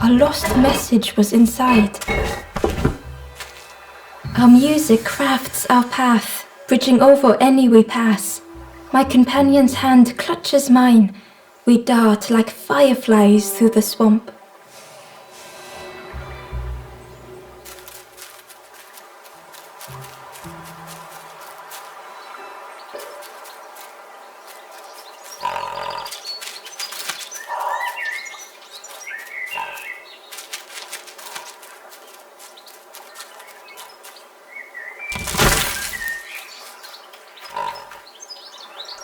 A lost message was inside. Our music crafts our path, bridging over any we pass. My companion's hand clutches mine. We dart like fireflies through the swamp.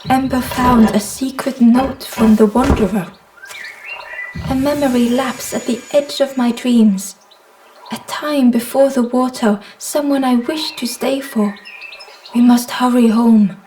Ember found a secret note from the Wanderer. A memory lapse at the edge of my dreams. A time before the water, someone I wished to stay for. We must hurry home.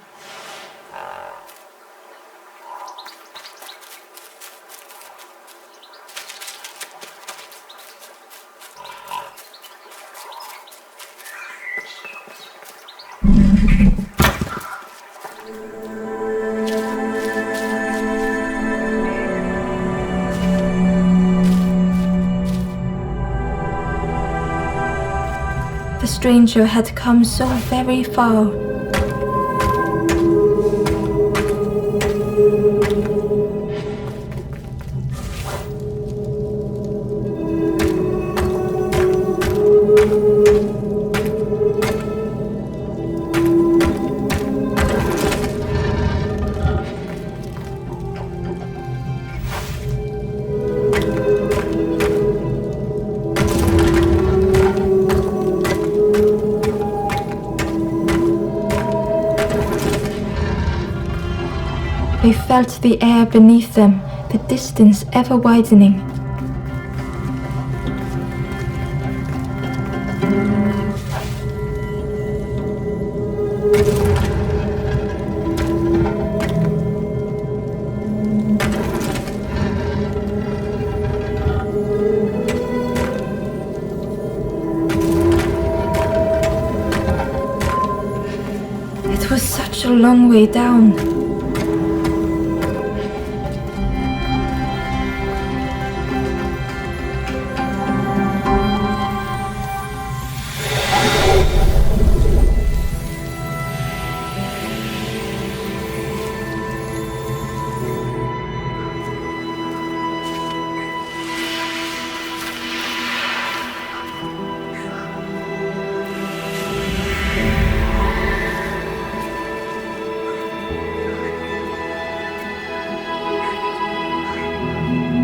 The stranger had come so very far. They felt the air beneath them, the distance ever widening. It was such a long way down.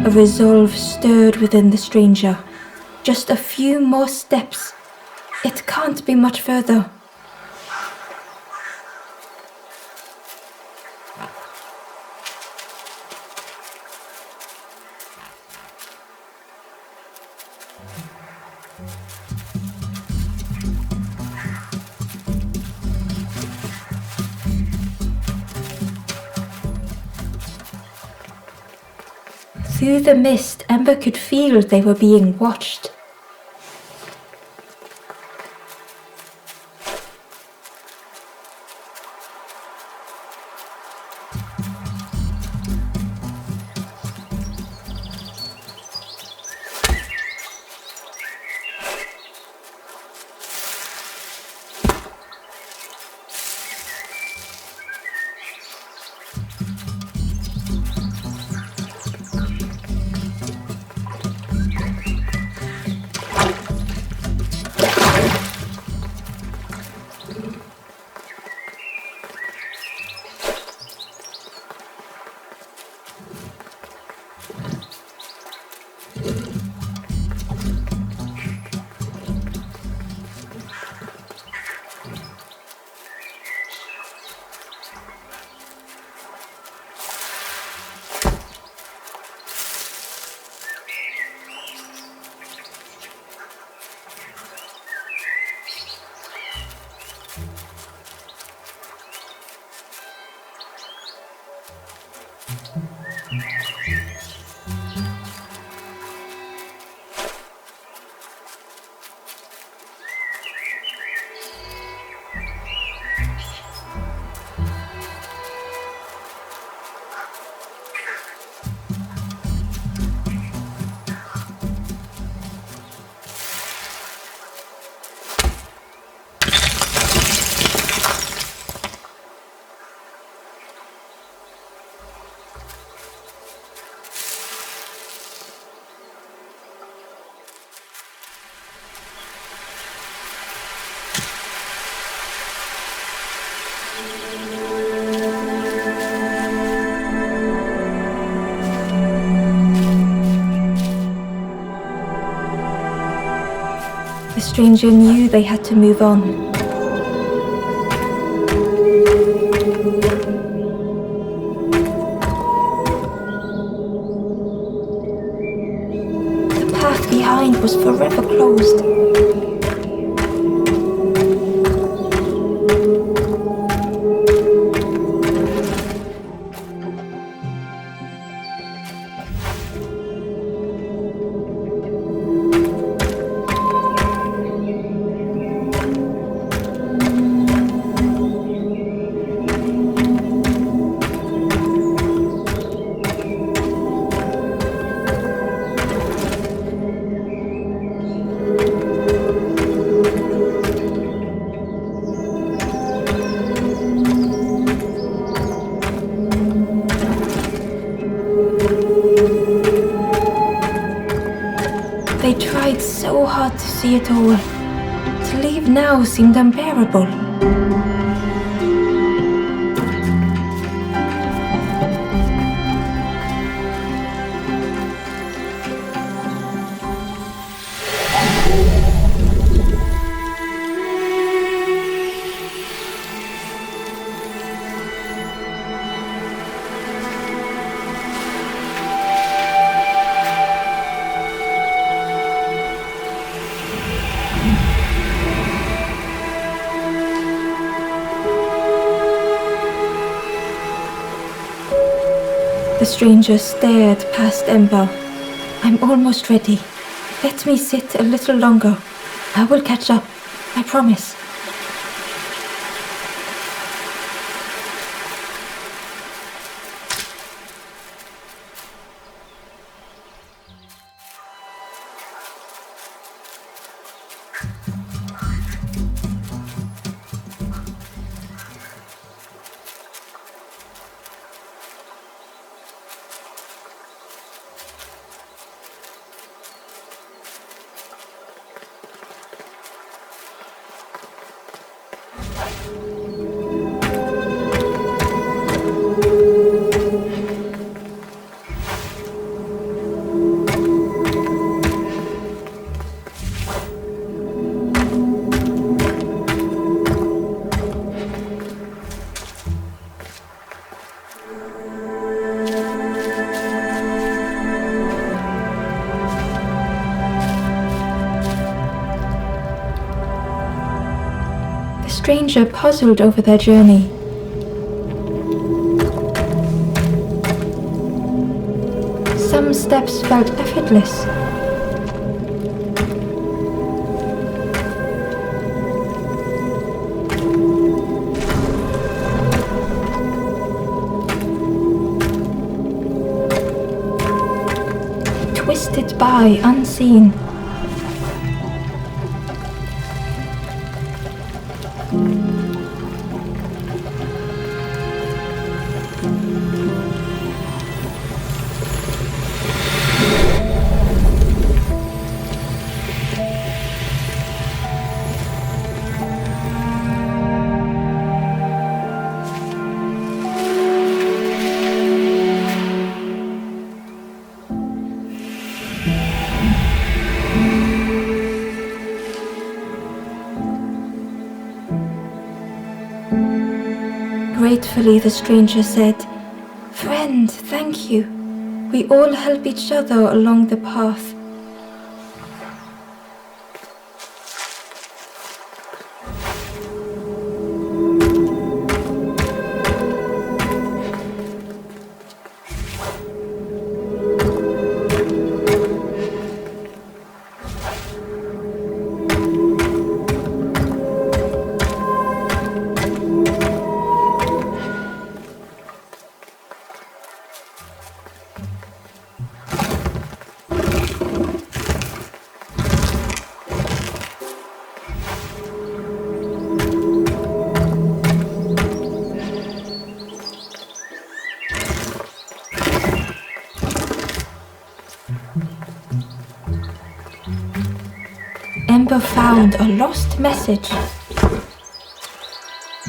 A resolve stirred within the stranger. Just a few more steps. It can't be much further. Through the mist, Ember could feel they were being watched. The stranger knew they had to move on. The path behind was forever closed. hard to see it all. To leave now seemed unbearable. The stranger stared past Ember. I'm almost ready. Let me sit a little longer. I will catch up, I promise. The stranger puzzled over their journey. Some steps felt effortless. Twisted by unseen. Gratefully, the stranger said, "Friend, thank you. We all help each other along the path." Ember found a lost message.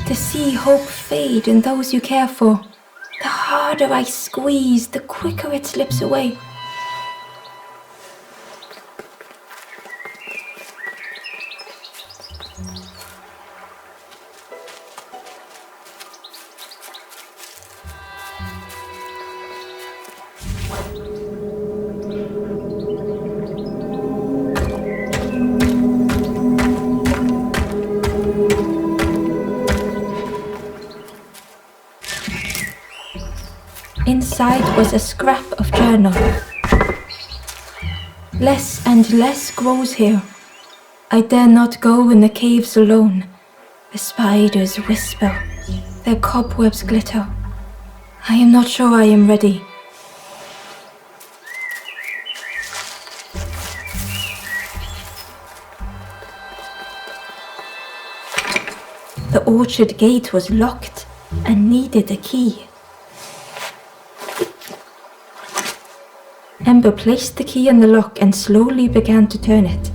To see hope fade in those you care for. The harder I squeeze, the quicker it slips away. Inside was a scrap of journal. Less and less grows here. I dare not go in the caves alone. The spiders whisper, their cobwebs glitter. I am not sure I am ready. The orchard gate was locked and needed a key. Ember placed the key in the lock and slowly began to turn it.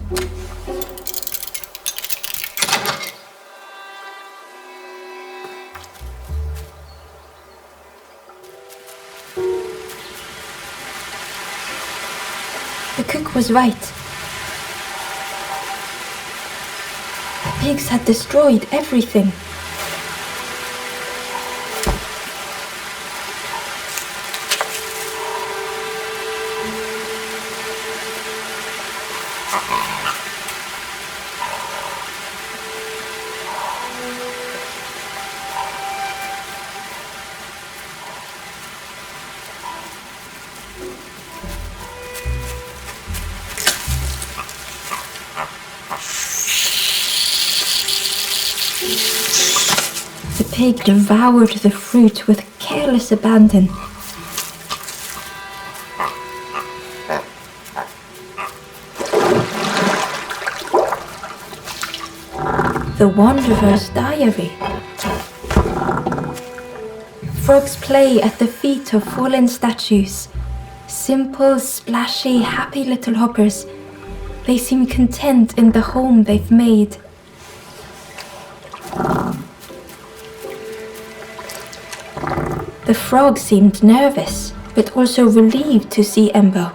cook was right. The pigs had destroyed everything. The pig devoured the fruit with careless abandon. The Wanderer's Diary. Frogs play at the feet of fallen statues. Simple, splashy, happy little hoppers. They seem content in the home they've made. The frog seemed nervous, but also relieved to see Ember.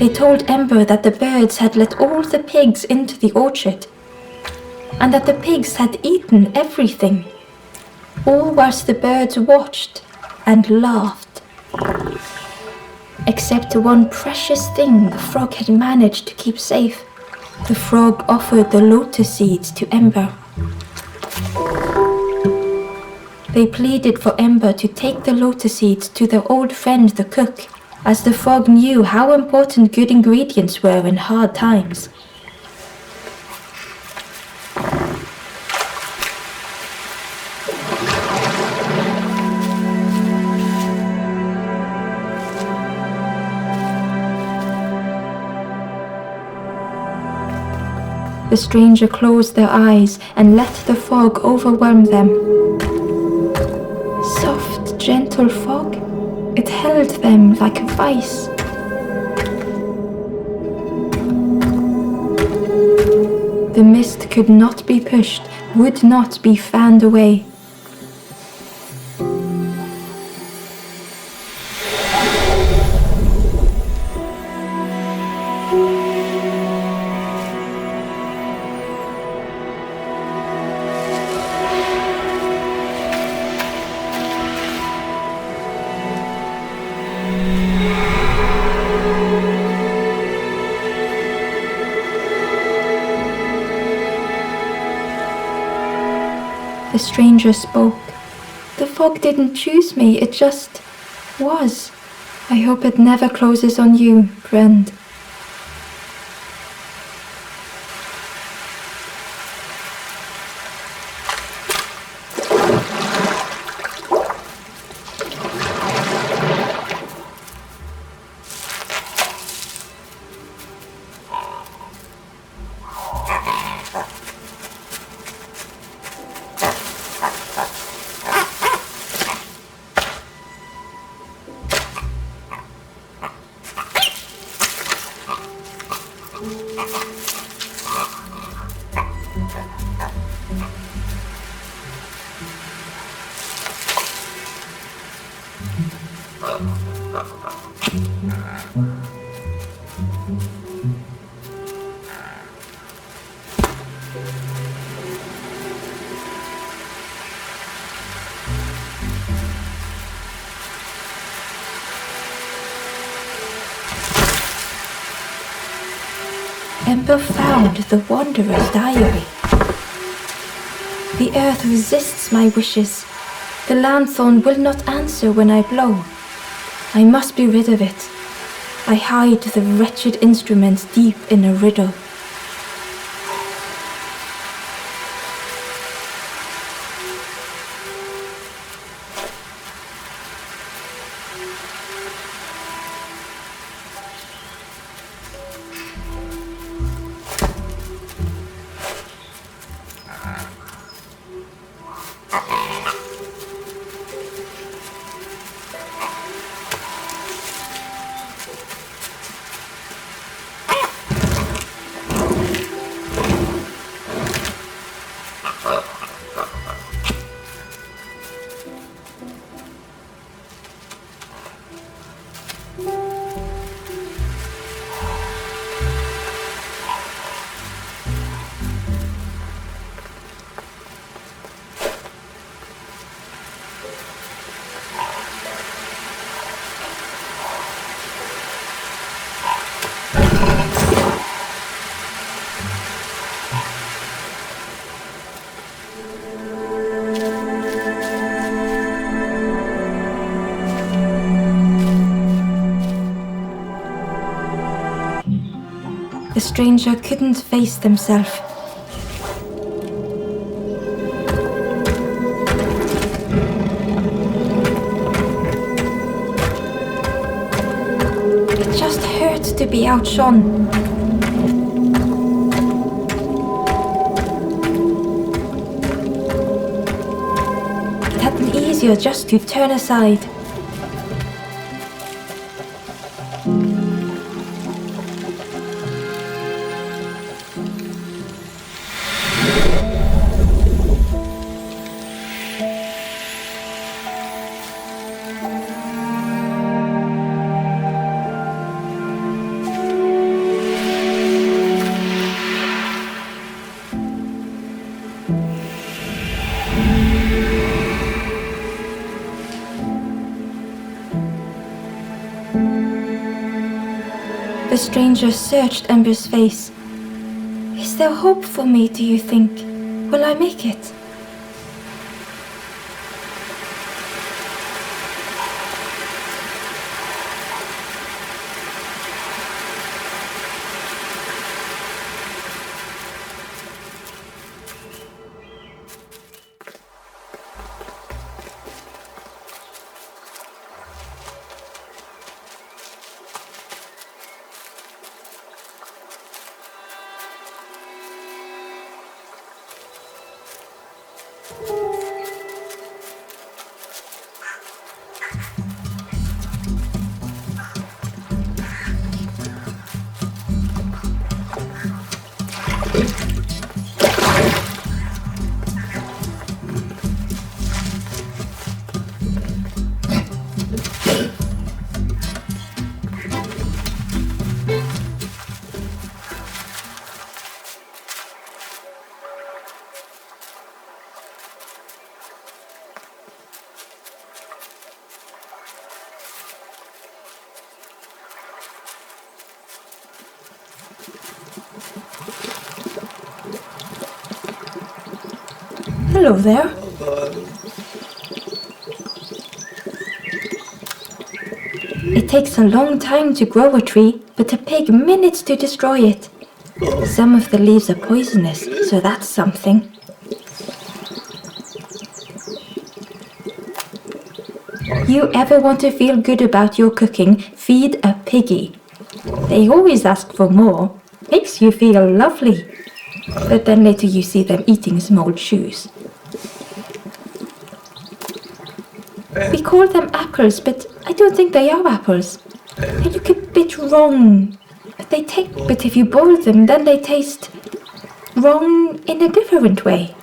They told Ember that the birds had let all the pigs into the orchard, and that the pigs had eaten everything, all whilst the birds watched and laughed. Except one precious thing the frog had managed to keep safe. The frog offered the lotus seeds to Ember. They pleaded for Ember to take the lotus seeds to their old friend the cook, as the frog knew how important good ingredients were in hard times. The stranger closed their eyes and let the fog overwhelm them. Soft, gentle fog, it held them like a vice. The mist could not be pushed, would not be fanned away. The stranger spoke. The fog didn't choose me, it just was. I hope it never closes on you, friend. Ember found the Wanderer's Diary. The earth resists my wishes. The lanthorn will not answer when I blow. I must be rid of it. I hide the wretched instrument deep in a riddle. The stranger couldn't face themselves. It just hurt to be outshone. It had been easier just to turn aside. The stranger searched Ember's face. Is there hope for me, do you think? Will I make it? Hello there. It takes a long time to grow a tree, but a pig minutes to destroy it. Some of the leaves are poisonous, so that's something. You ever want to feel good about your cooking, feed a piggy. They always ask for more. Makes you feel lovely. But then later you see them eating some old shoes. We call them apples, but I don't think they are apples. They look a bit wrong. But if you boil them, then they taste wrong in a different way.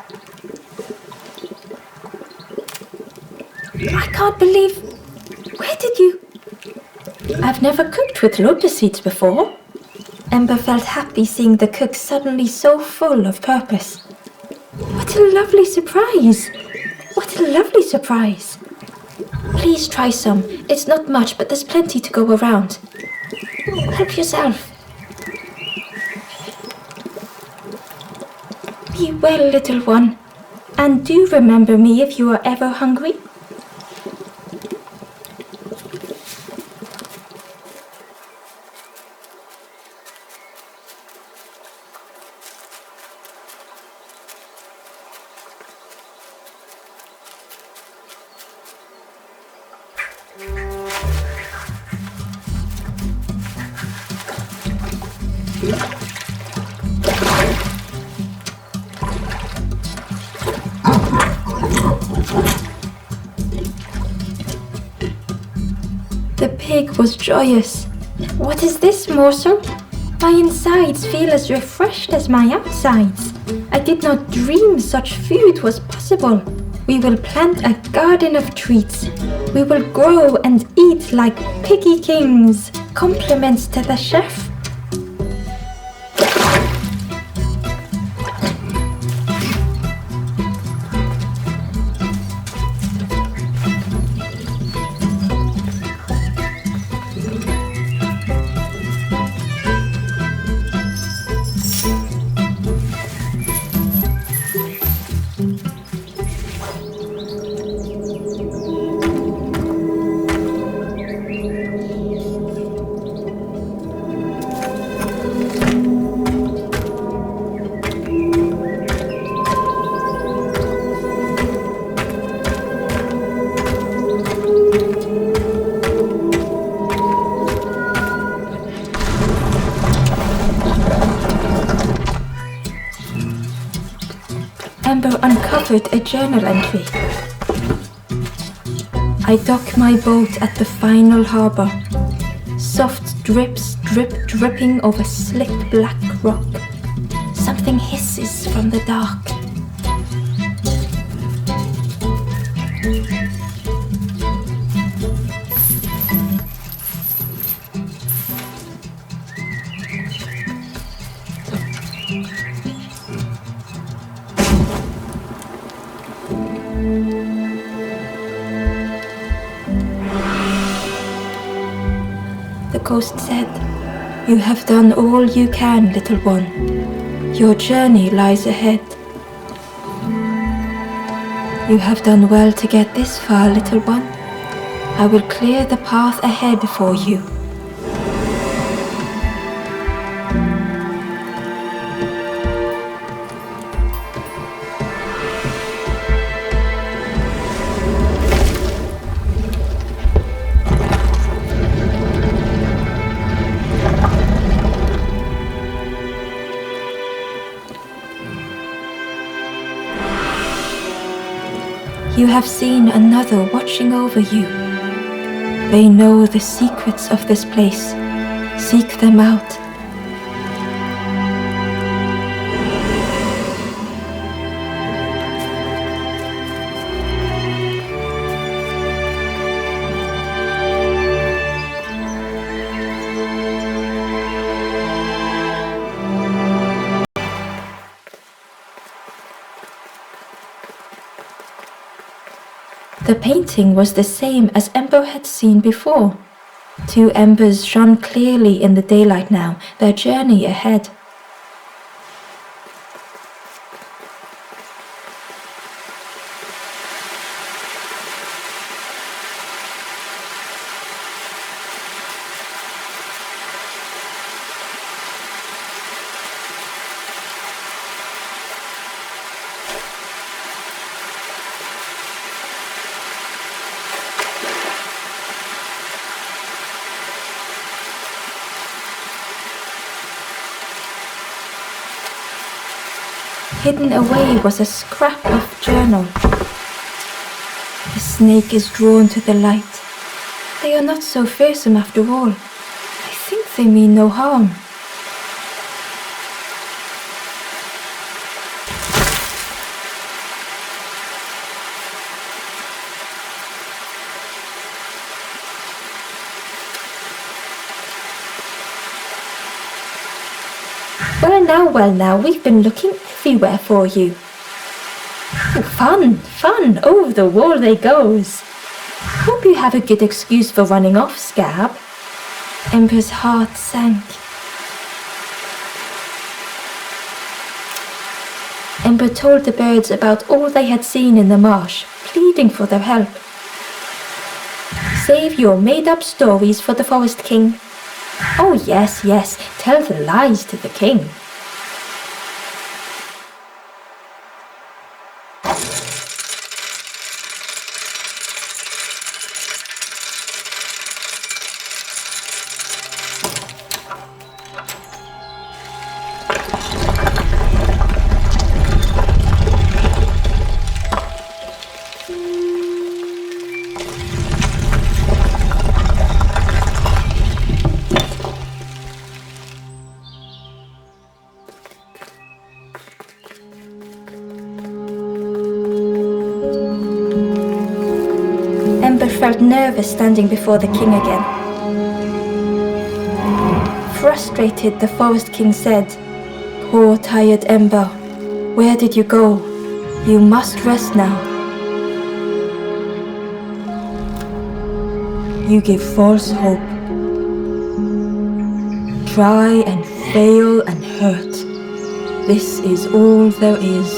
I can't believe... Where did you... I've never cooked with lotus seeds before. Ember felt happy seeing the cook suddenly so full of purpose. What a lovely surprise! What a lovely surprise! Please try some. It's not much, but there's plenty to go around. Help yourself. Be well, little one. And do remember me if you are ever hungry. The pig was joyous. What is this morsel? My insides feel as refreshed as my outsides. I did not dream such food was possible. We will plant a garden of treats. We will grow and eat like piggy kings. Compliments to the chef. Ember uncovered a journal entry. I dock my boat at the final harbor. Soft drips dripping over slick black rock. Something hisses from the dark. The ghost said, "You have done all you can, little one. Your journey lies ahead. You have done well to get this far, little one. I will clear the path ahead for you." You have seen another watching over you. They know the secrets of this place. Seek them out. The painting was the same as Ember had seen before. Two embers shone clearly in the daylight now, their journey ahead. Hidden away was a scrap of journal. The snake is drawn to the light. They are not so fearsome after all. I think they mean no harm. Well now, we've been looking everywhere for you. Fun, over the wall they goes. Hope you have a good excuse for running off, Scab. Ember's heart sank. Ember told the birds about all they had seen in the marsh, pleading for their help. Save your made-up stories for the Forest King. Oh yes, tell the lies to the king. Ember felt nervous standing before the king again. Frustrated, the Forest King said, "Poor tired Ember, where did you go? You must rest now. You give false hope. Try and fail and hurt. This is all there is."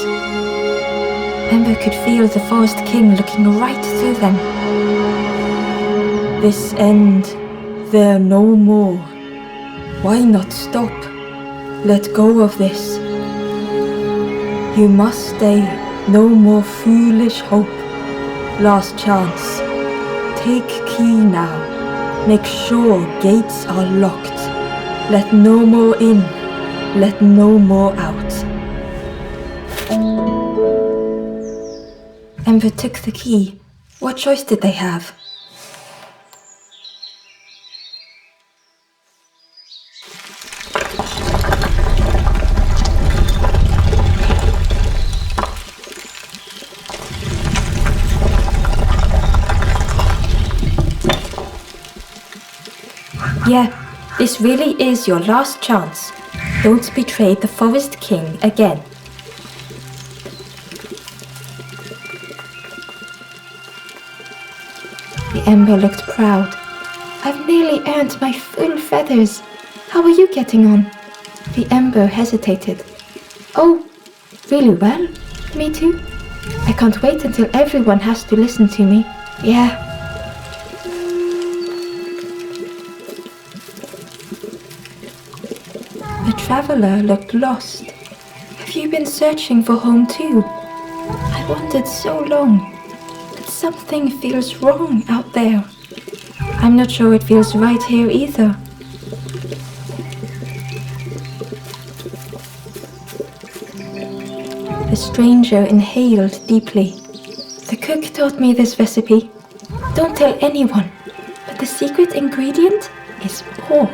Ember could feel the Forest King looking right through them. This end, there no more. Why not stop? Let go of this. You must stay, no more foolish hope. Last chance. Take key now. Make sure gates are locked. Let no more in, let no more out. ember took the key, what choice did they have? Yeah, this really is your last chance. Don't betray the Forest King again. The ember looked proud. I've nearly earned my full feathers. How are you getting on? The ember hesitated. Oh, really well? Me too. I can't wait until everyone has to listen to me. Yeah. The traveler looked lost. Have you been searching for home too? I wandered so long. Something feels wrong out there. I'm not sure it feels right here either. The stranger inhaled deeply. The cook taught me this recipe. Don't tell anyone, but the secret ingredient is pork.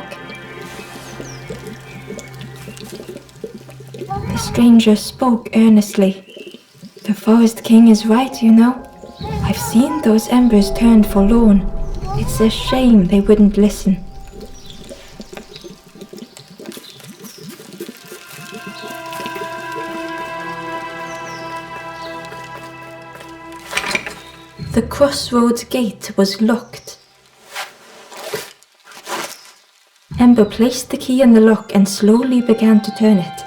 The stranger spoke earnestly. The Forest King is right, you know. I've seen those embers turn forlorn. It's a shame they wouldn't listen. The crossroads gate was locked. Ember placed the key in the lock and slowly began to turn it.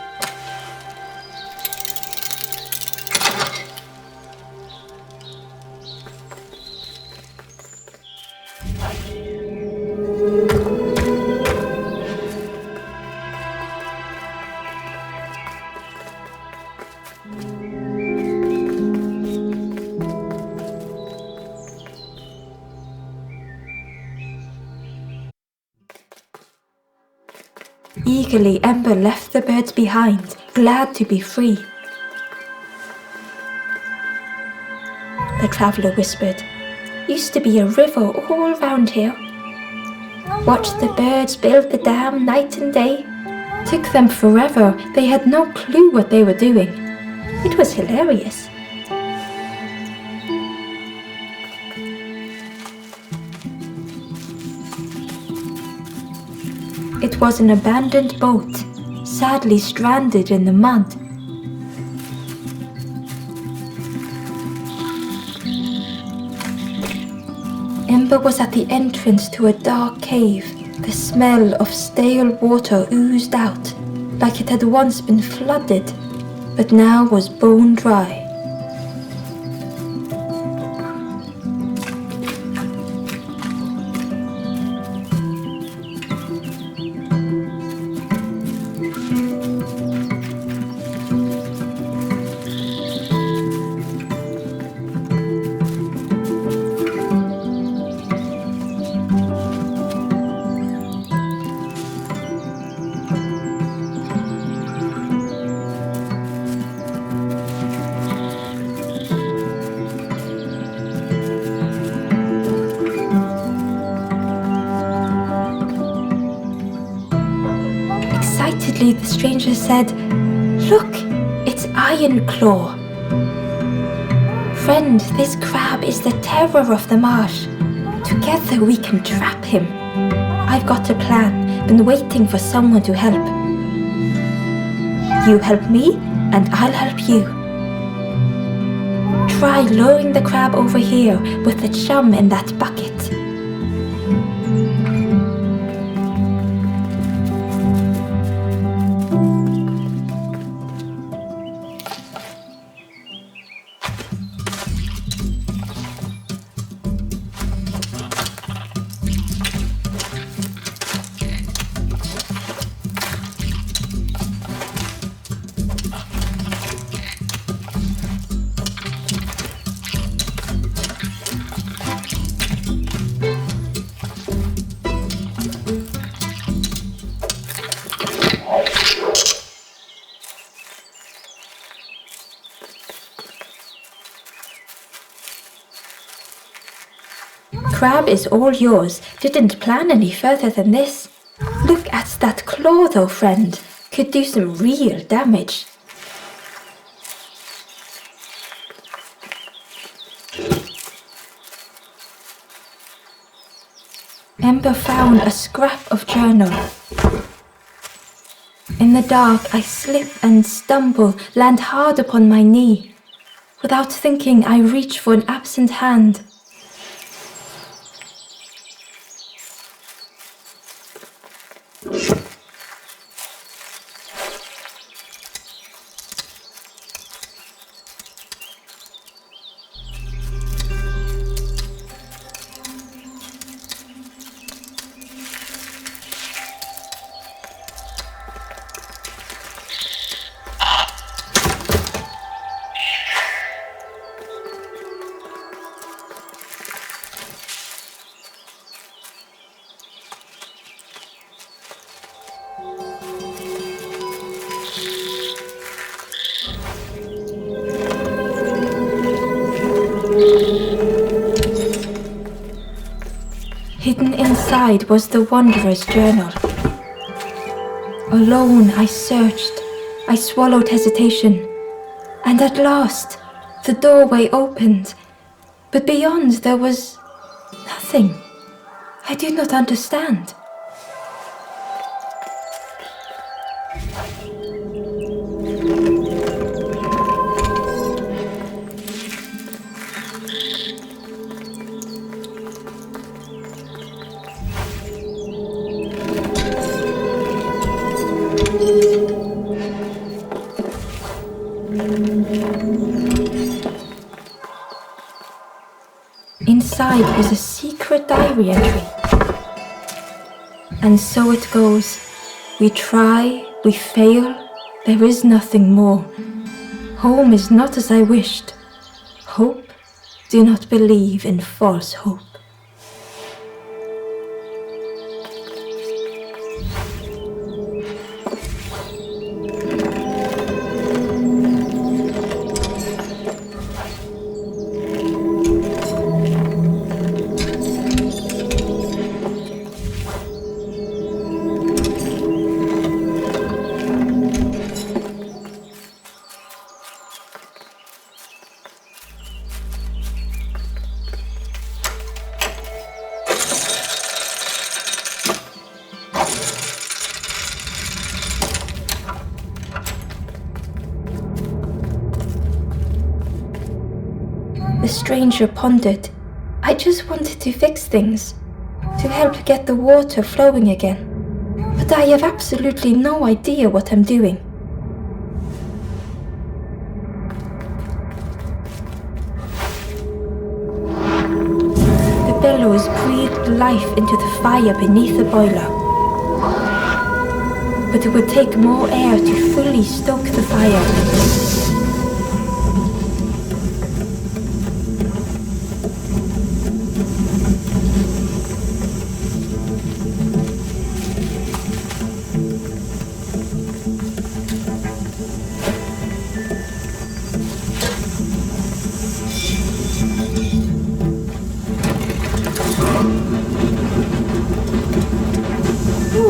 Eagerly, Ember left the birds behind, glad to be free. The traveller whispered, "Used to be a river all round here. Watched the birds build the dam night and day. Took them forever, they had no clue what they were doing. It was hilarious." It was an abandoned boat, sadly stranded in the mud. Ember was at the entrance to a dark cave. The smell of stale water oozed out, like it had once been flooded, but now was bone dry. Excitedly, the stranger said, "Look, it's Iron Claw. Friend, this crab is the terror of the marsh. Together we can trap him. I've got a plan, been waiting for someone to help. You help me, and I'll help you. Try lowering the crab over here with the chum in that bucket." crab is all yours. Didn't plan any further than this. Look at that claw though, friend. Could do some real damage. Ember found a scrap of journal. In the dark, I slip and stumble, land hard upon my knee. Without thinking, I reach for an absent hand. Hidden inside was the Wanderer's journal. Alone I searched, I swallowed hesitation, and at last the doorway opened, but beyond there was nothing. I did not understand. Inside was a secret diary entry. And so it goes. We try, we fail, there is nothing more. Home is not as I wished. Hope, do not believe in false hope. The stranger pondered. I just wanted to fix things, to help get the water flowing again. But I have absolutely no idea what I'm doing. The bellows breathed life into the fire beneath the boiler. But it would take more air to fully stoke the fire.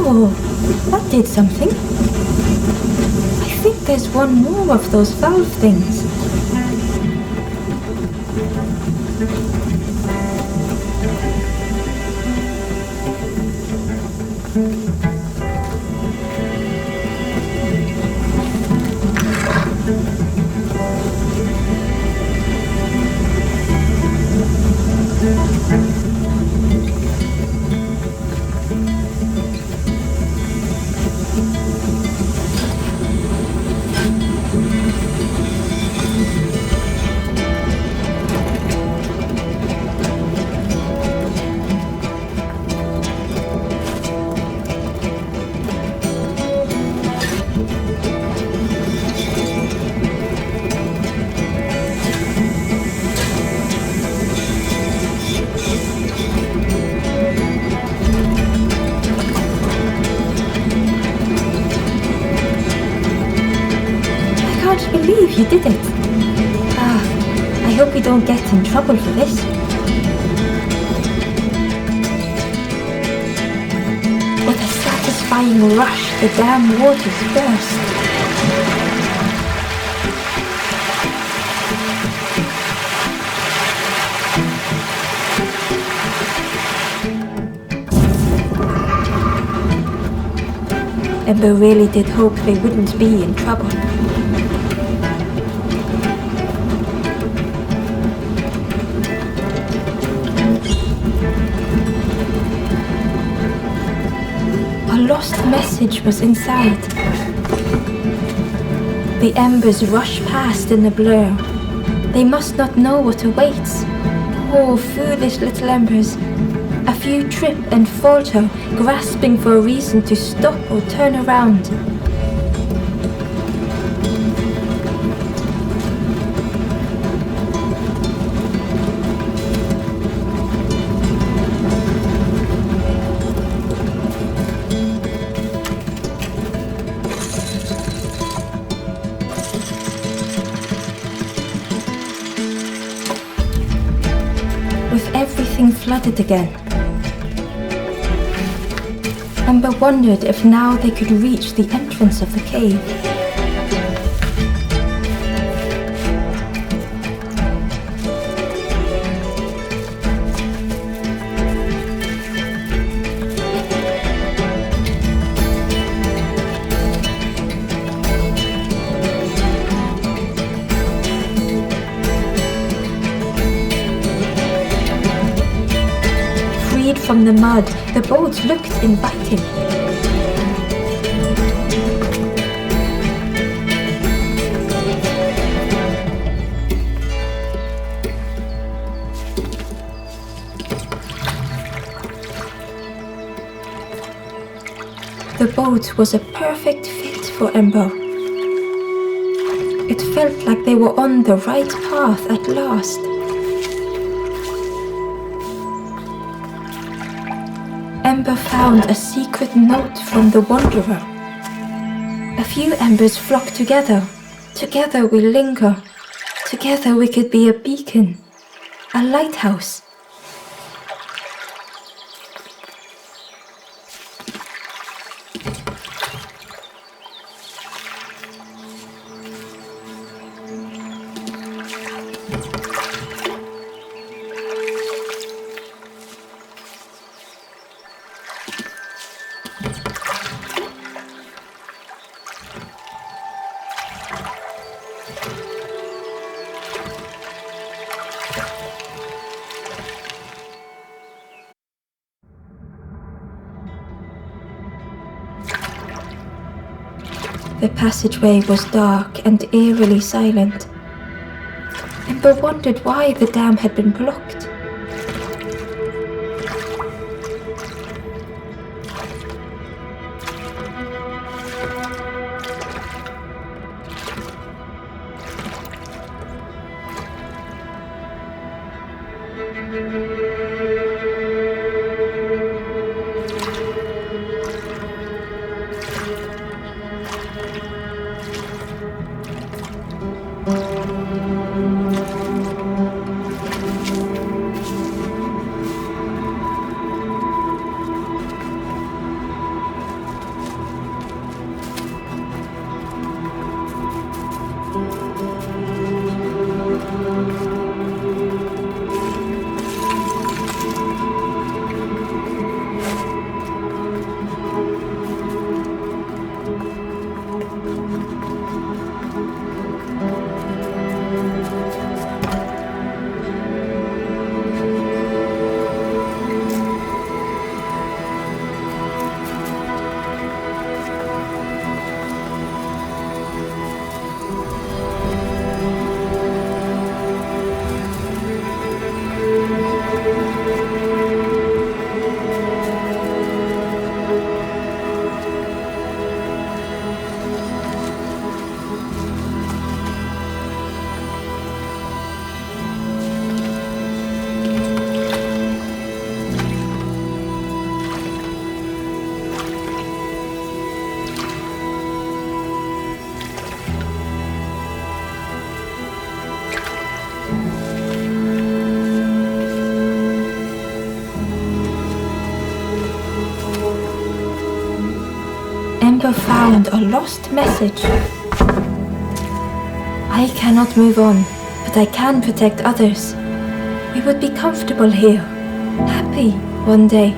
Oh, that did something. I think there's one more of those valve things. I can't believe you did it. I hope we don't get in trouble for this. satisfying rush, the dam waters burst. Ember really did hope they wouldn't be in trouble. A lost message was inside. The embers rush past in a blur. They must not know what awaits. Poor, foolish little embers. A few trip and falter, grasping for a reason to stop or turn around. With everything flooded again, Ember wondered if now they could reach the entrance of the cave. Freed from the mud, the boat looked inviting. The boat was a perfect fit for Ember. It felt like they were on the right path at last. Ember found a secret note from the Wanderer. A few embers flock together. Together we linger. Together we could be a beacon, a lighthouse. The passageway was dark and eerily silent. Ember wondered why the dam had been blocked. Ember found a lost message. I cannot move on, but I can protect others. We would be comfortable here, happy one day.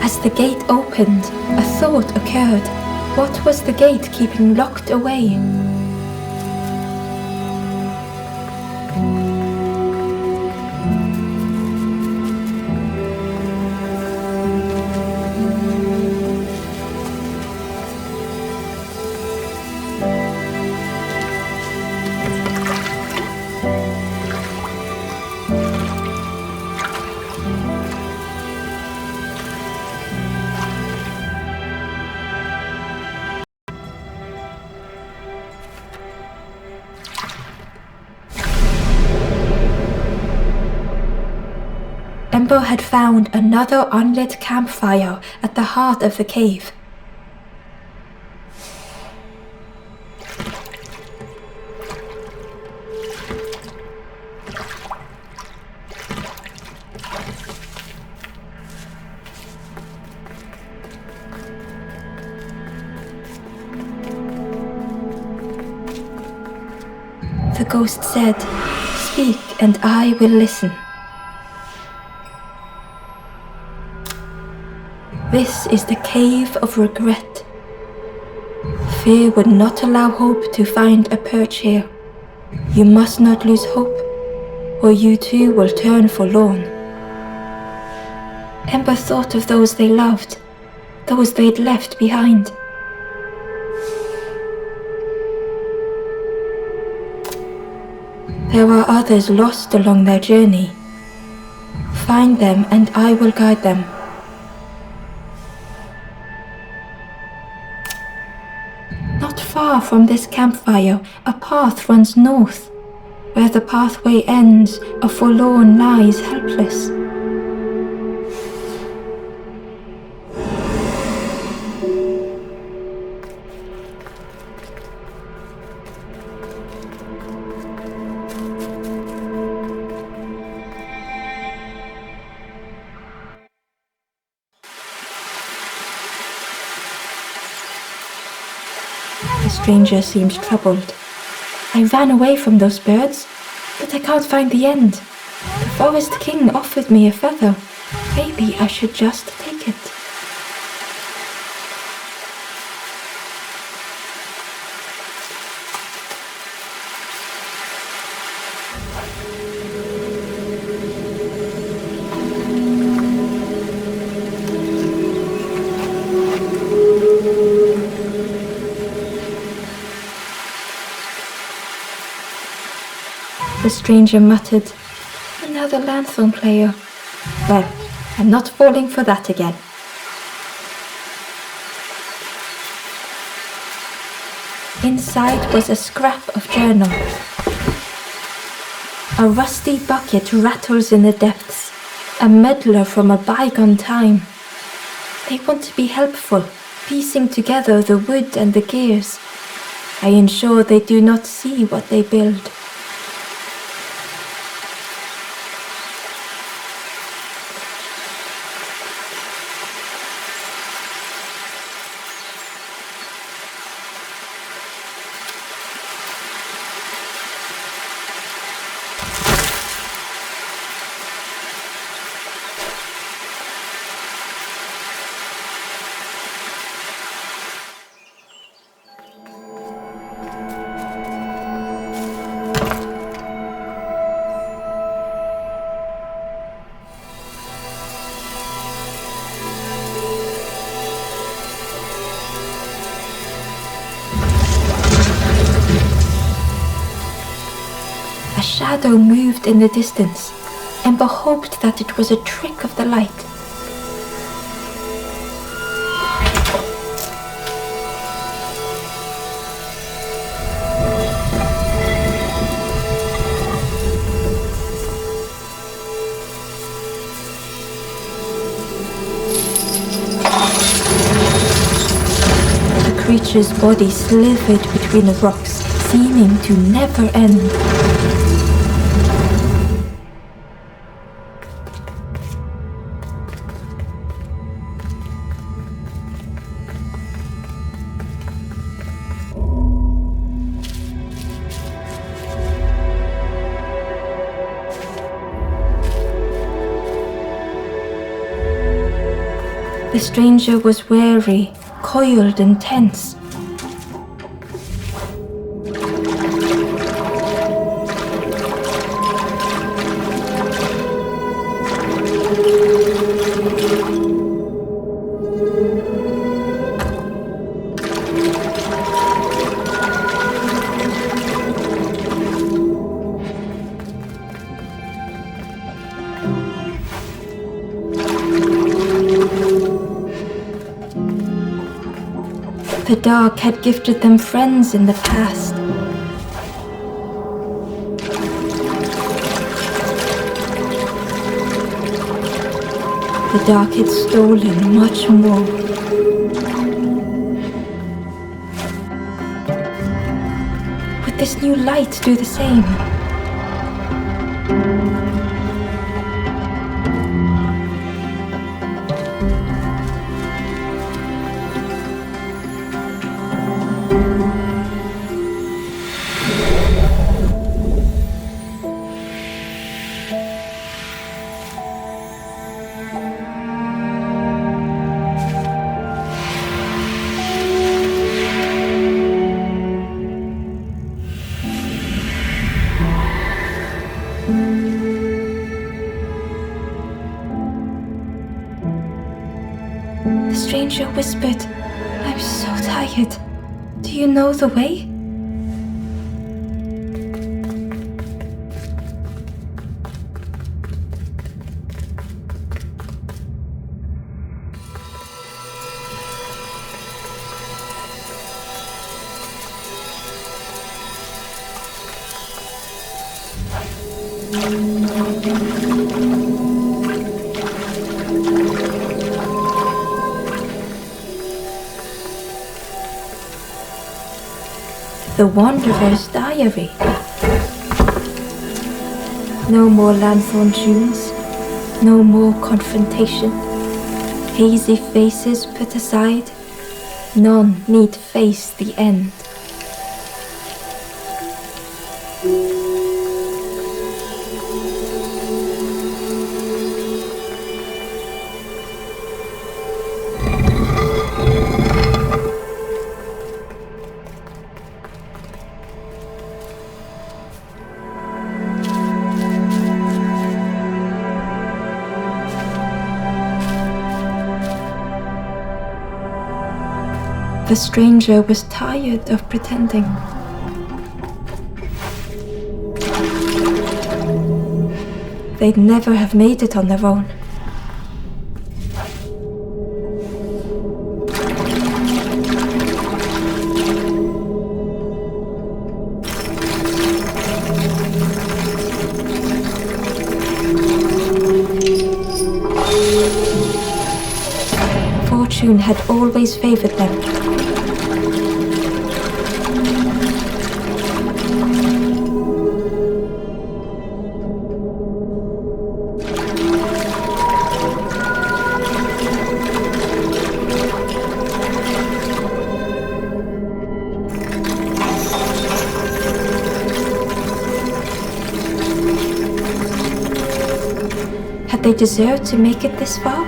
As the gate opened, a thought occurred. What was the gate keeping locked away? Ember had found another unlit campfire at the heart of the cave. The ghost said, "Speak and I will listen." This is the cave of regret. Fear would not allow hope to find a perch here. You must not lose hope, or you too will turn forlorn. Ember thought of those they loved, those they'd left behind. There are others lost along their journey. Find them and I will guide them. Not far from this campfire, a path runs north. Where the pathway ends, a forlorn lies helpless. The stranger seemed troubled. I ran away from those birds, but I can't find the end. The Forest King offered me a feather. Maybe I should just take it. The stranger muttered, "Another lanthorn player. Well, I'm not falling for that again." Inside was a scrap of journal. A rusty bucket rattles in the depths, a meddler from a bygone time. They want to be helpful, piecing together the wood and the gears. I ensure they do not see what they build. A shadow moved in the distance. Ember hoped that it was a trick of the light. The creature's body slithered between the rocks, seeming to never end. The stranger was wary, coiled and tense. The dark had gifted them friends in the past. The dark had stolen much more. Would this new light do the same? The stranger whispered, "I'm so tired. Do you know the way?" The Wanderer's Diary. No more lanthorn tunes, no more confrontation. Hazy faces put aside, none need face the end. The stranger was tired of pretending. They'd never have made it on their own. Fortune had always favored them. Had they deserved to make it this far?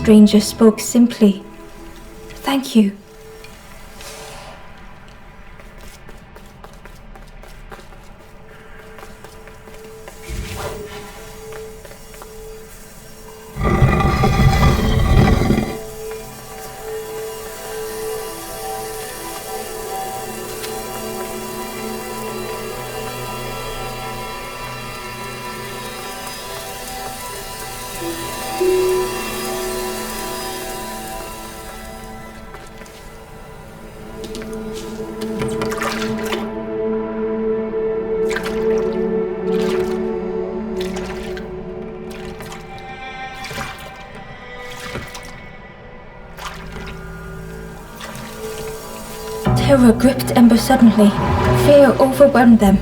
stranger spoke simply. "Thank you." Terror gripped Ember suddenly. Fear overwhelmed them.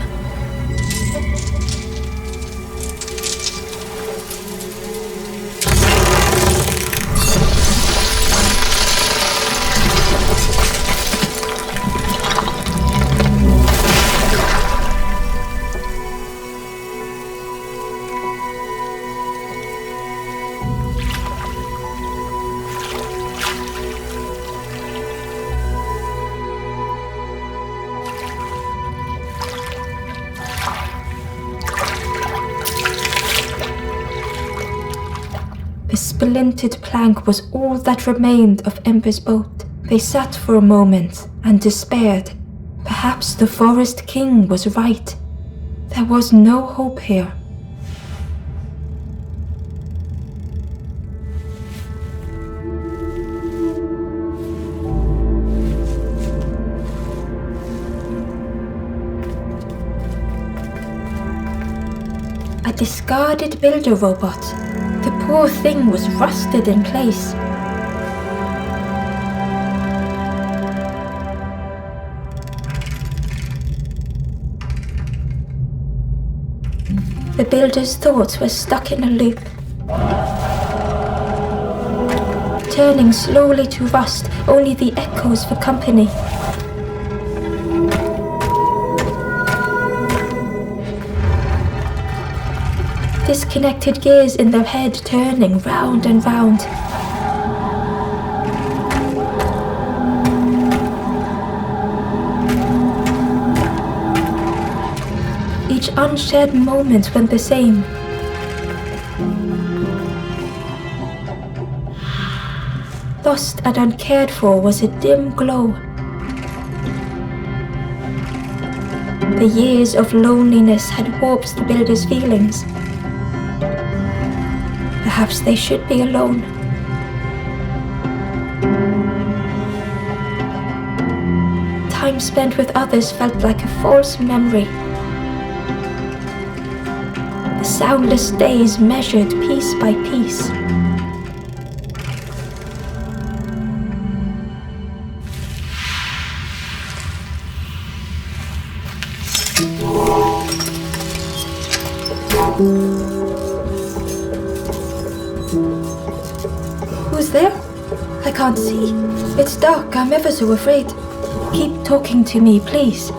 The splintered plank was all that remained of Ember's boat. They sat for a moment and despaired. Perhaps the Forest King was right. There was no hope here. A discarded builder robot. The poor thing was rusted in place. The builder's thoughts were stuck in a loop, turning slowly to rust, only the echoes for company. Disconnected gears in their head turning round and round. Each unshared moment went the same. Lost and uncared for was a dim glow. The years of loneliness had warped the builder's feelings. Perhaps they should be alone. Time spent with others felt like a false memory. The soundless days measured piece by piece. Who's there? I can't see. It's dark. I'm ever so afraid. Keep talking to me, please.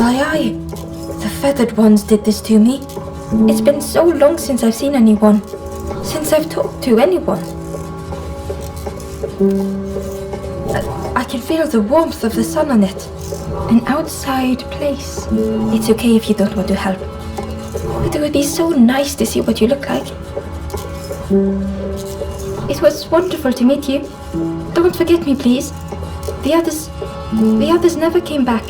Aye. The feathered ones did this to me. It's been so long since I've seen anyone. Since I've talked to anyone. I can feel the warmth of the sun on it. An outside place. It's okay if you don't want to help. But it would be so nice to see what you look like. It was wonderful to meet you. Don't forget me, please. The others never came back.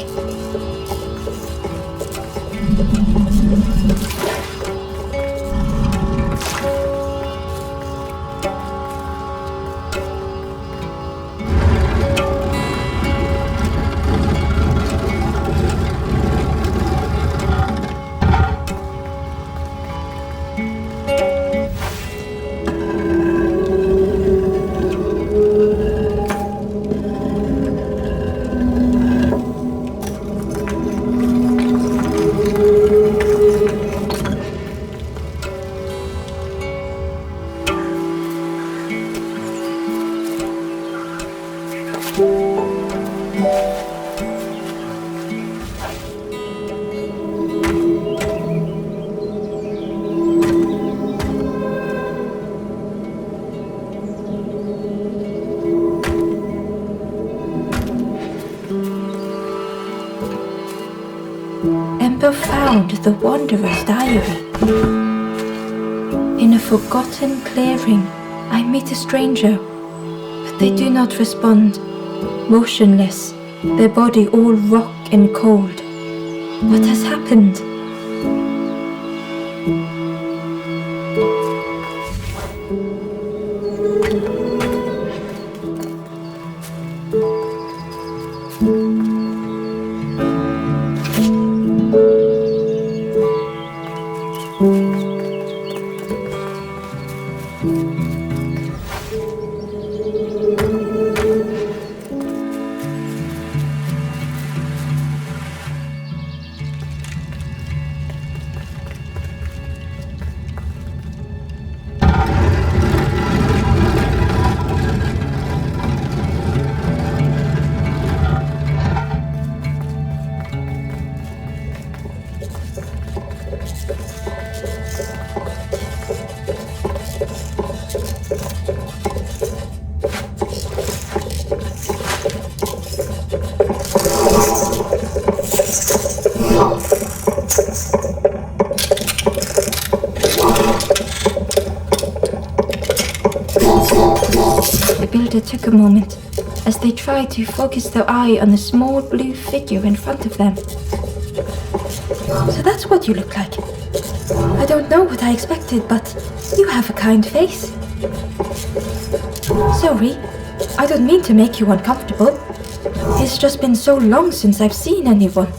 Ember found the Wanderer's diary. In a forgotten clearing, I meet a stranger, but they do not respond. Motionless, their body all rock and cold. What has happened? The builder took a moment as they tried to focus their eye on the small blue figure in front of them. So that's what you look like. I don't know what I expected, but you have a kind face. Sorry, I don't mean to make you uncomfortable. It's just been so long since I've seen anyone.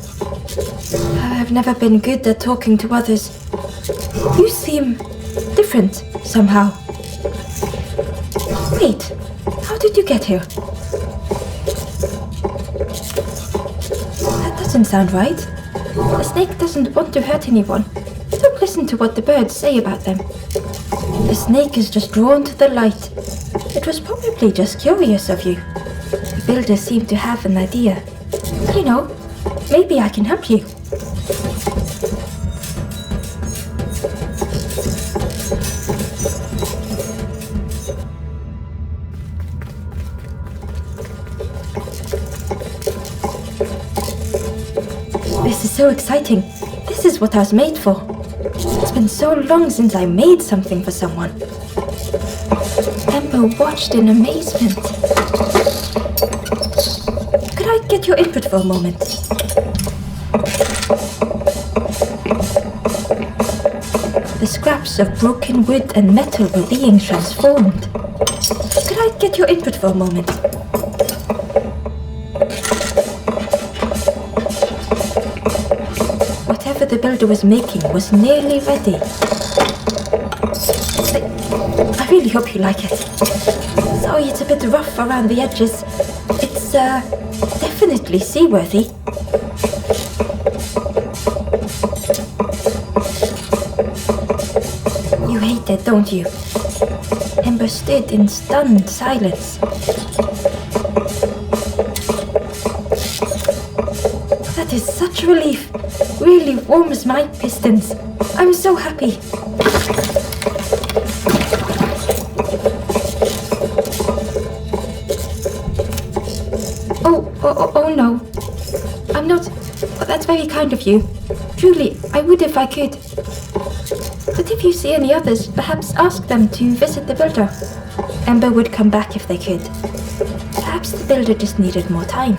I've never been good at talking to others. You seem different somehow. Wait, how did you get here? That doesn't sound right. A snake doesn't want to hurt anyone. Don't listen to what the birds say about them. The snake is just drawn to the light. It was probably just curious of you. The builder seemed to have an idea. You know, maybe I can help you. This is so exciting. This is what I was made for. It's been so long since I made something for someone. Ember watched in amazement. Could I get your input for a moment? The scraps of broken wood and metal were being transformed. Could I get your input for a moment? Whatever the builder was making was nearly ready. I really hope you like it. Sorry it's a bit rough around the edges. It's definitely seaworthy. You hate it, don't you? Ember stood in stunned silence. That is such relief. Really warms my pistons. I'm so happy. Oh no. I'm not. Well, that's very kind of you. Truly, I would if I could. But if you see any others, perhaps ask them to visit the builder. Ember would come back if they could. Perhaps the builder just needed more time.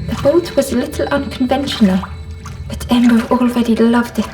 The boat was a little unconventional, but Ember already loved it.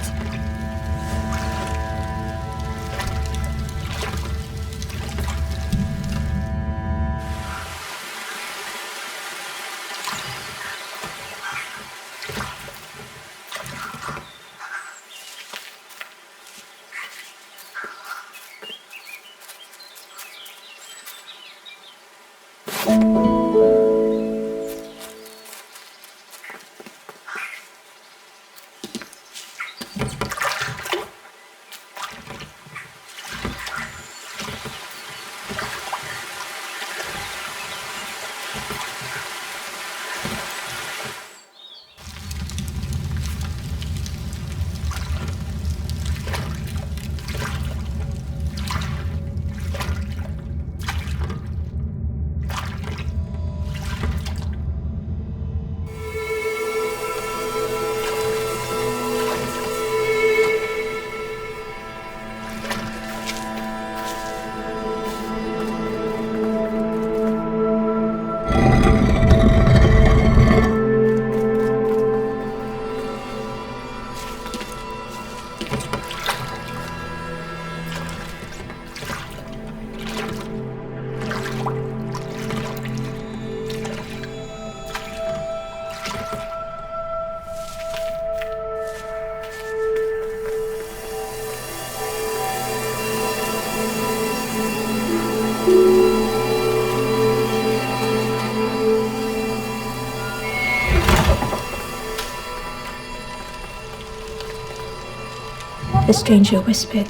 the stranger whispered.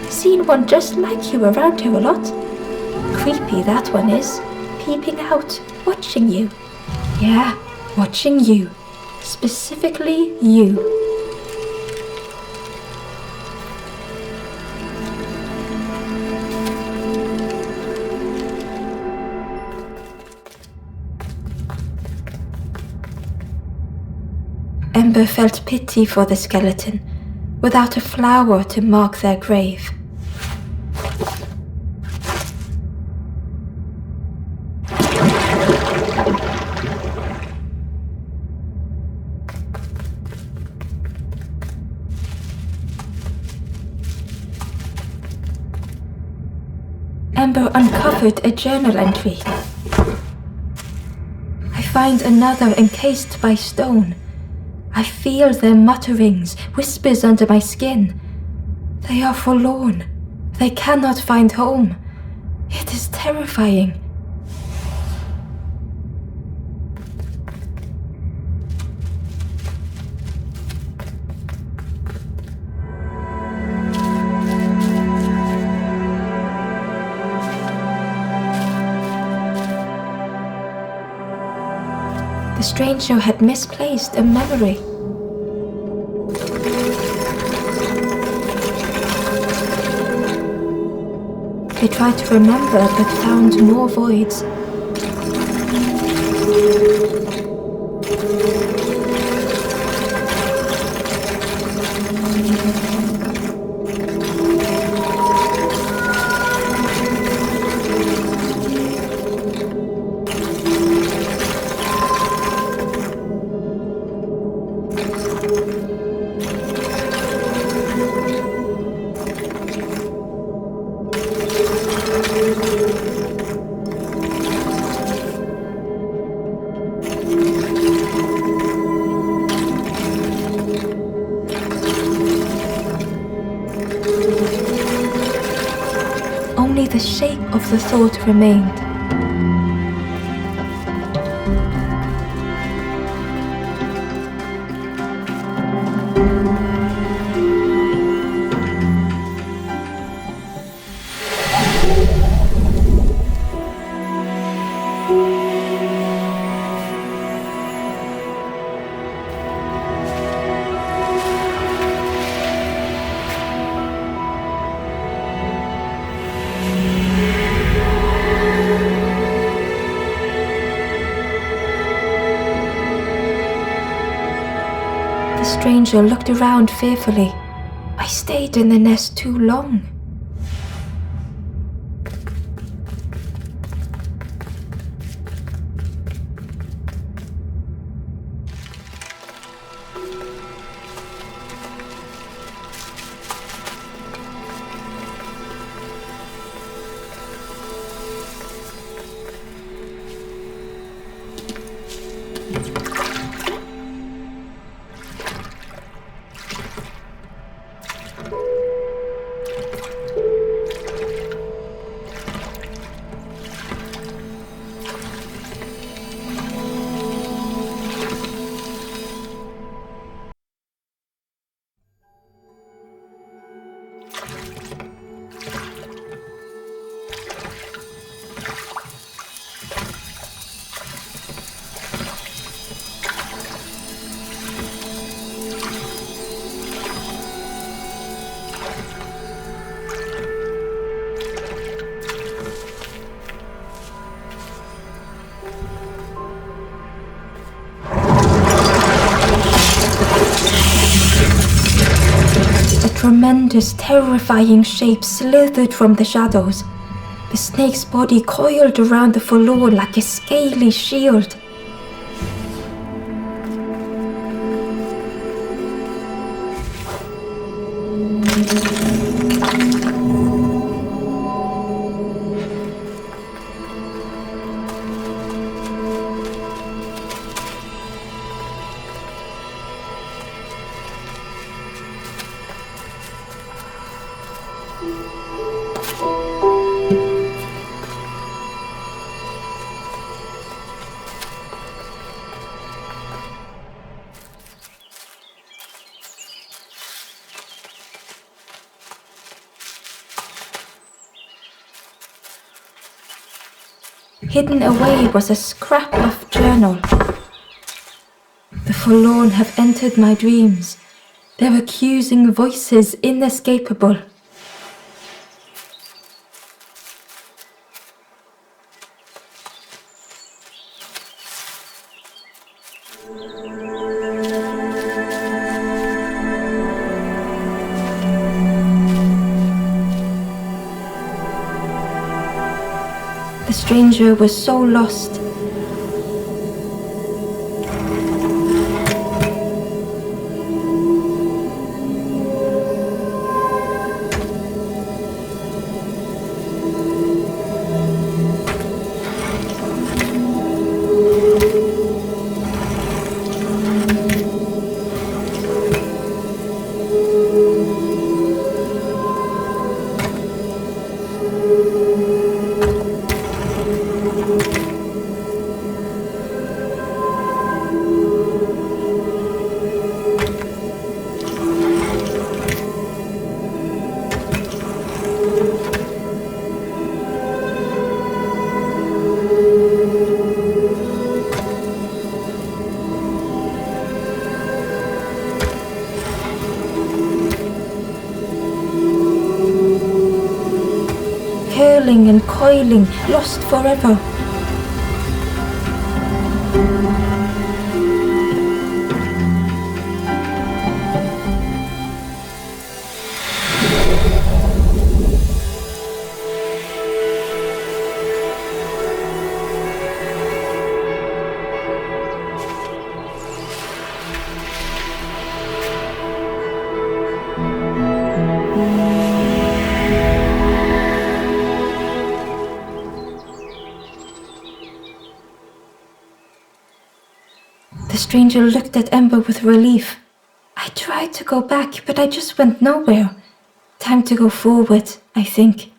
Seen one just like you around here a lot. Creepy that one is, peeping out, watching you. Yeah, watching you. Specifically you. Ember felt pity for the skeleton, without a flower to mark their grave. Ember uncovered a journal entry. I find another encased by stone. I feel their mutterings, whispers under my skin. They are forlorn. They cannot find home. It is terrifying. The stranger had misplaced a memory. They tried to remember but found more voids. Only the shape of the thought remained. The stranger looked around fearfully. I stayed in the nest too long. Tremendous, terrifying shape slithered from the shadows. The snake's body coiled around the forlorn like a scaly shield. Hidden away was a scrap of journal. The forlorn have entered my dreams, their accusing voices inescapable. The stranger was so lost. Curling and coiling, lost forever. The stranger looked at Ember with relief. I tried to go back, but I just went nowhere. Time to go forward, I think.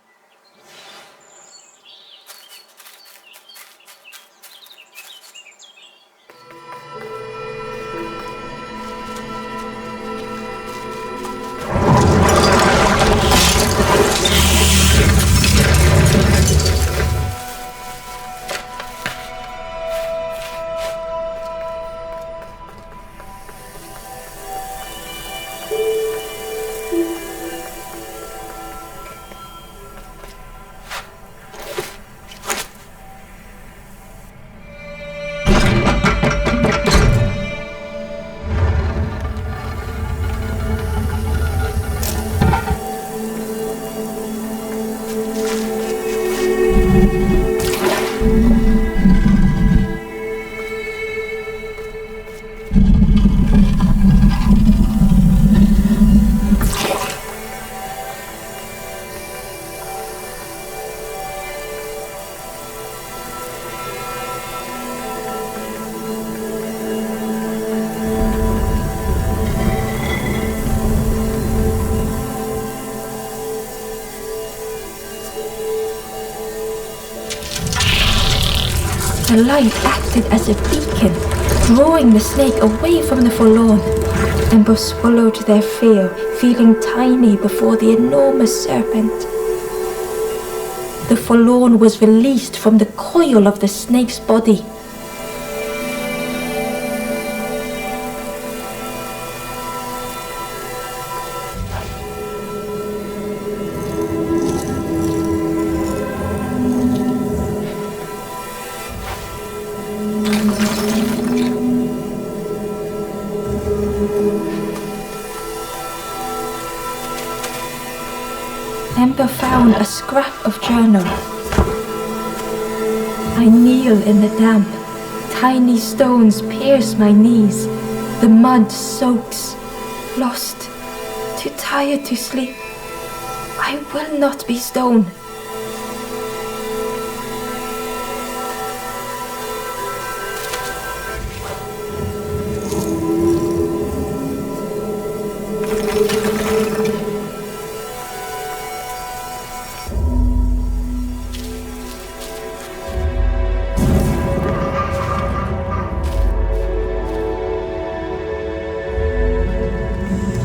The light acted as a beacon, drawing the snake away from the forlorn. Ember swallowed their fear, feeling tiny before the enormous serpent. The forlorn was released from the coil of the snake's body. Ember found a scrap of journal. I kneel in the damp. Tiny stones pierce my knees. The mud soaks. Lost. Too tired to sleep. I will not be stone.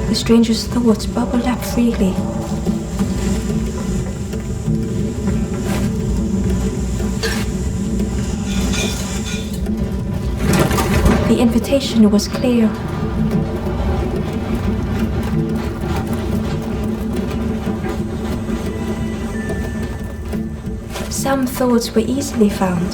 The stranger's thoughts bubbled up freely. The invitation was clear. Some thoughts were easily found.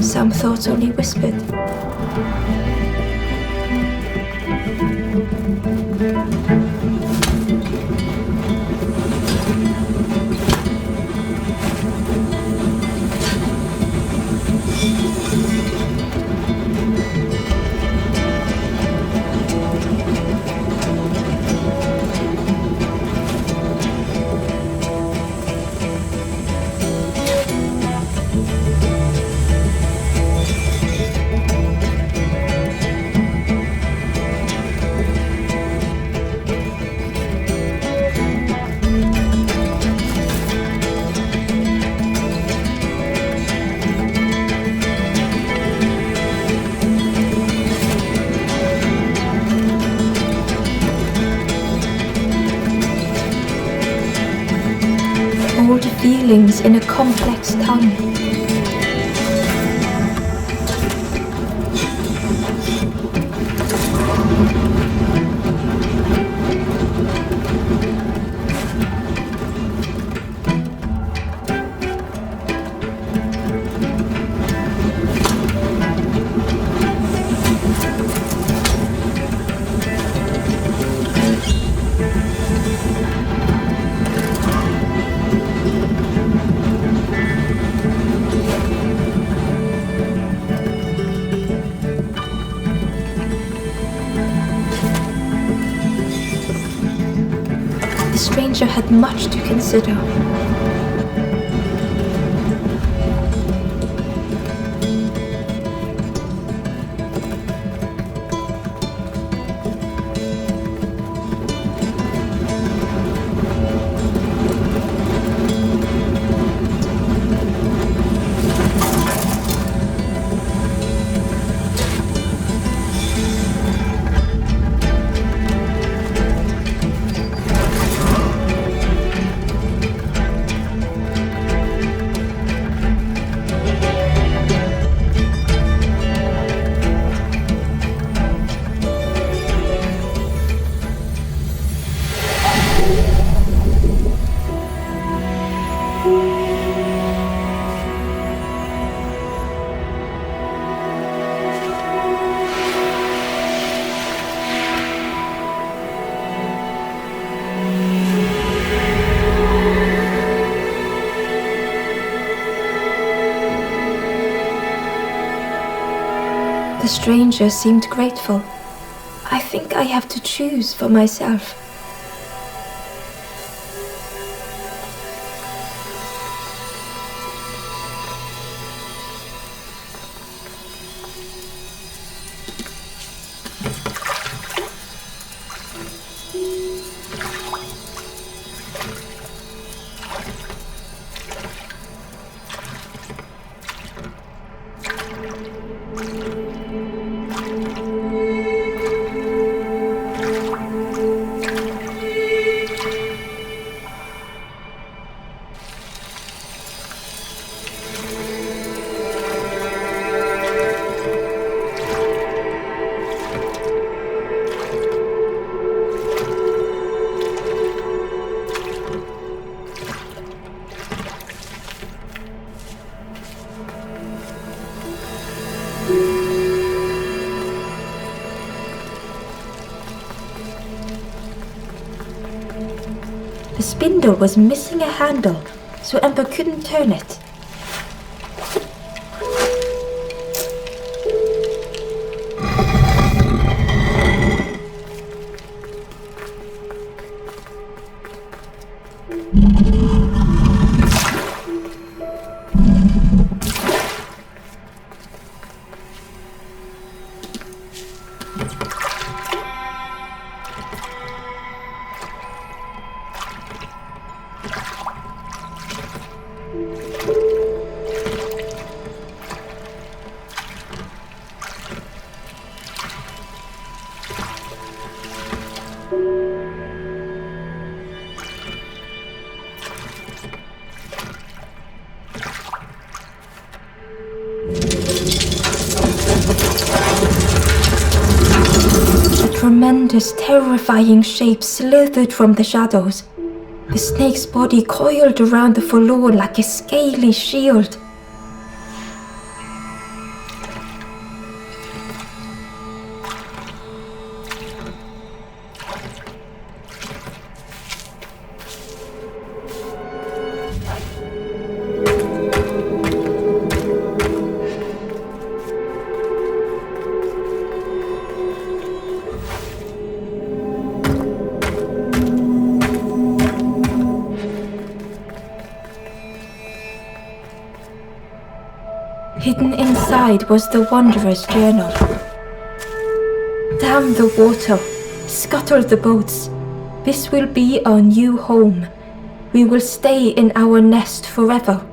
Some thoughts only whispered. Old feelings in a complex tongue. The stranger had much to consider. The stranger seemed grateful. I think I have to choose for myself. The spindle was missing a handle, so Ember couldn't turn it. tremendous, terrifying shape slithered from the shadows. The snake's body coiled around the forlorn like a scaly shield. Hidden inside was the Wanderer's journal. Damn the water, scuttle the boats. This will be our new home. We will stay in our nest forever.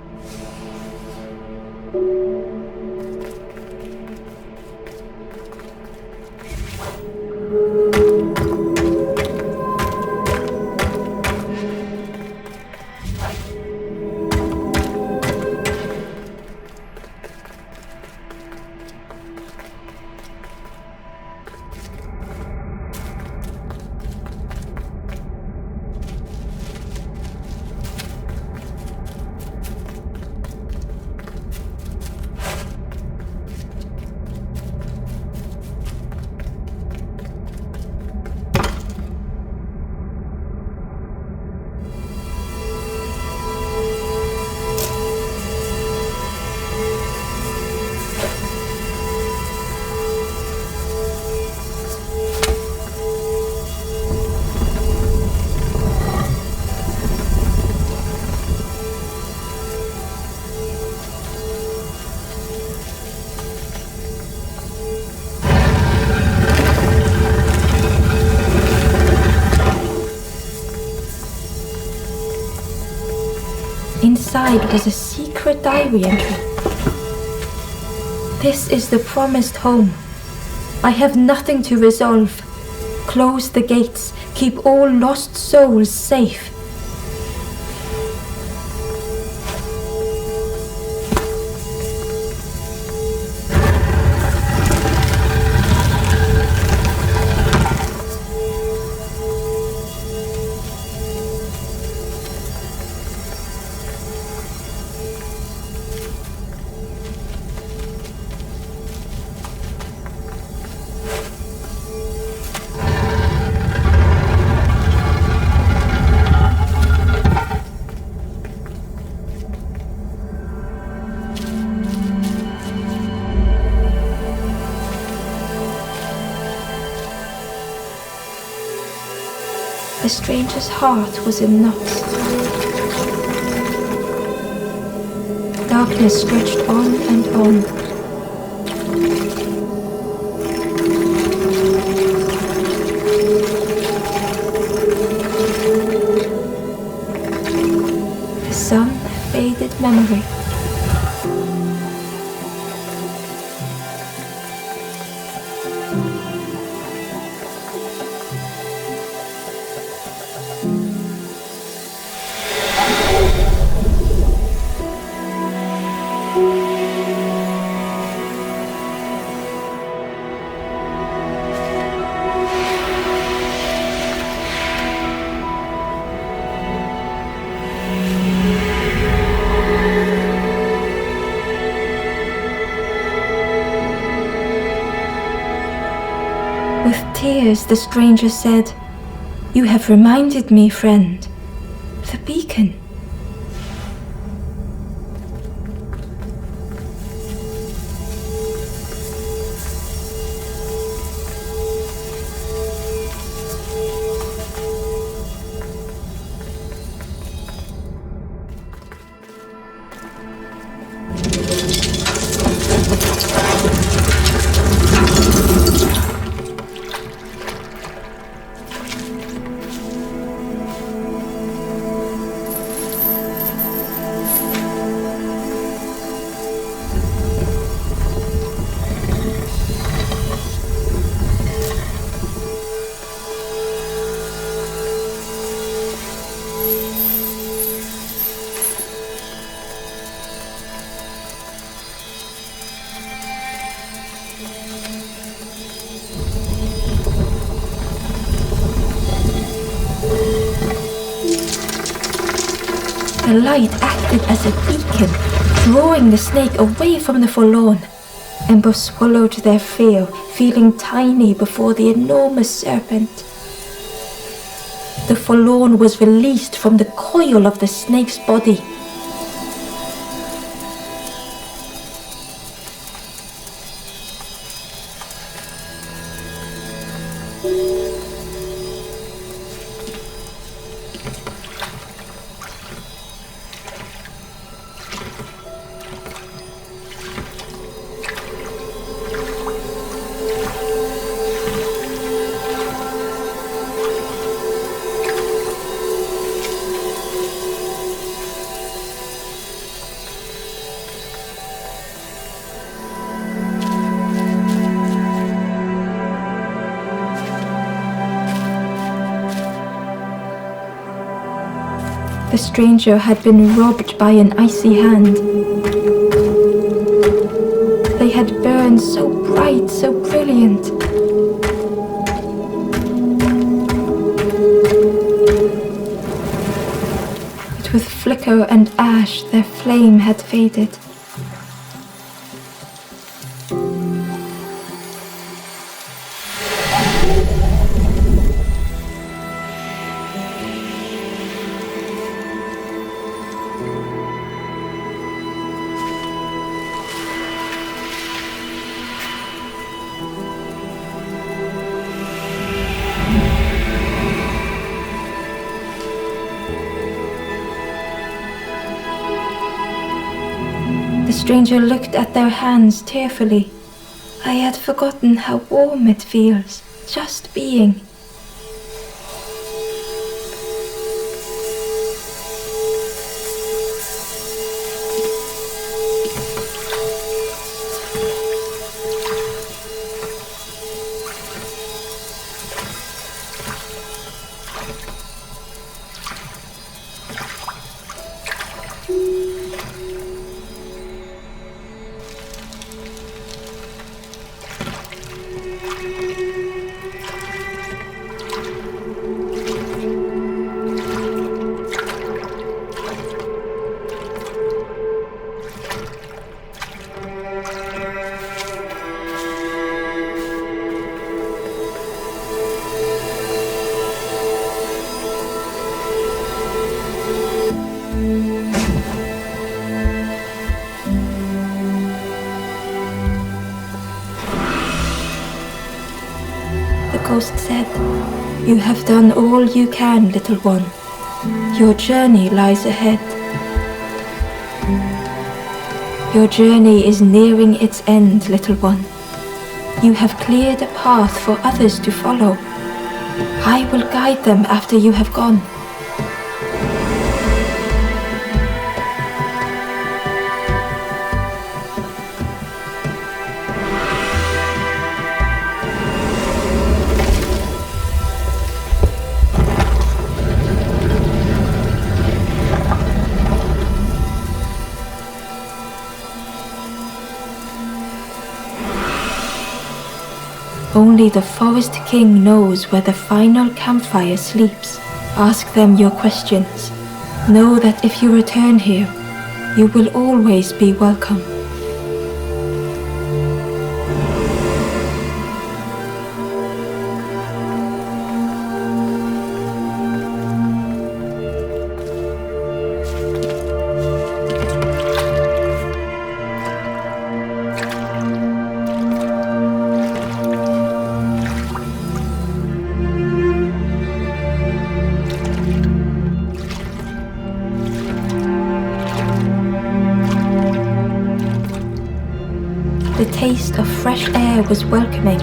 Inside was a secret diary entry. This is the promised home. I have nothing to resolve. Close the gates. Keep all lost souls safe. The stranger's heart was in knots. Darkness stretched on and on. The sun faded memory. With tears, the stranger said, "You have reminded me, friend. The beacon." The light acted as a beacon, drawing the snake away from the forlorn. Ember swallowed their fear, feeling tiny before the enormous serpent. The forlorn was released from the coil of the snake's body. The stranger had been robbed by an icy hand. They had burned so bright, so brilliant. But with flicker and ash, their flame had faded. The stranger looked at their hands tearfully. I had forgotten how warm it feels, just being. The ghost said, "You have done all you can, little one. Your journey lies ahead. Your journey is nearing its end, little one. You have cleared a path for others to follow. I will guide them after you have gone." Only the Forest King knows where the final campfire sleeps. Ask them your questions. Know that if you return here, you will always be welcome. The taste of fresh air was welcoming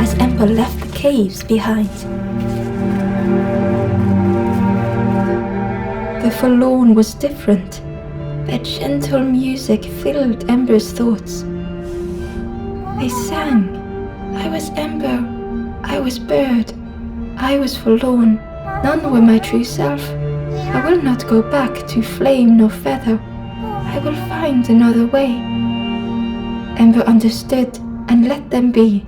as Ember left the caves behind. The forlorn was different. Their gentle music filled Ember's thoughts. They sang. I was Ember. I was bird. I was forlorn. None were my true self. I will not go back to flame nor feather. I will find another way. Ember understood and let them be.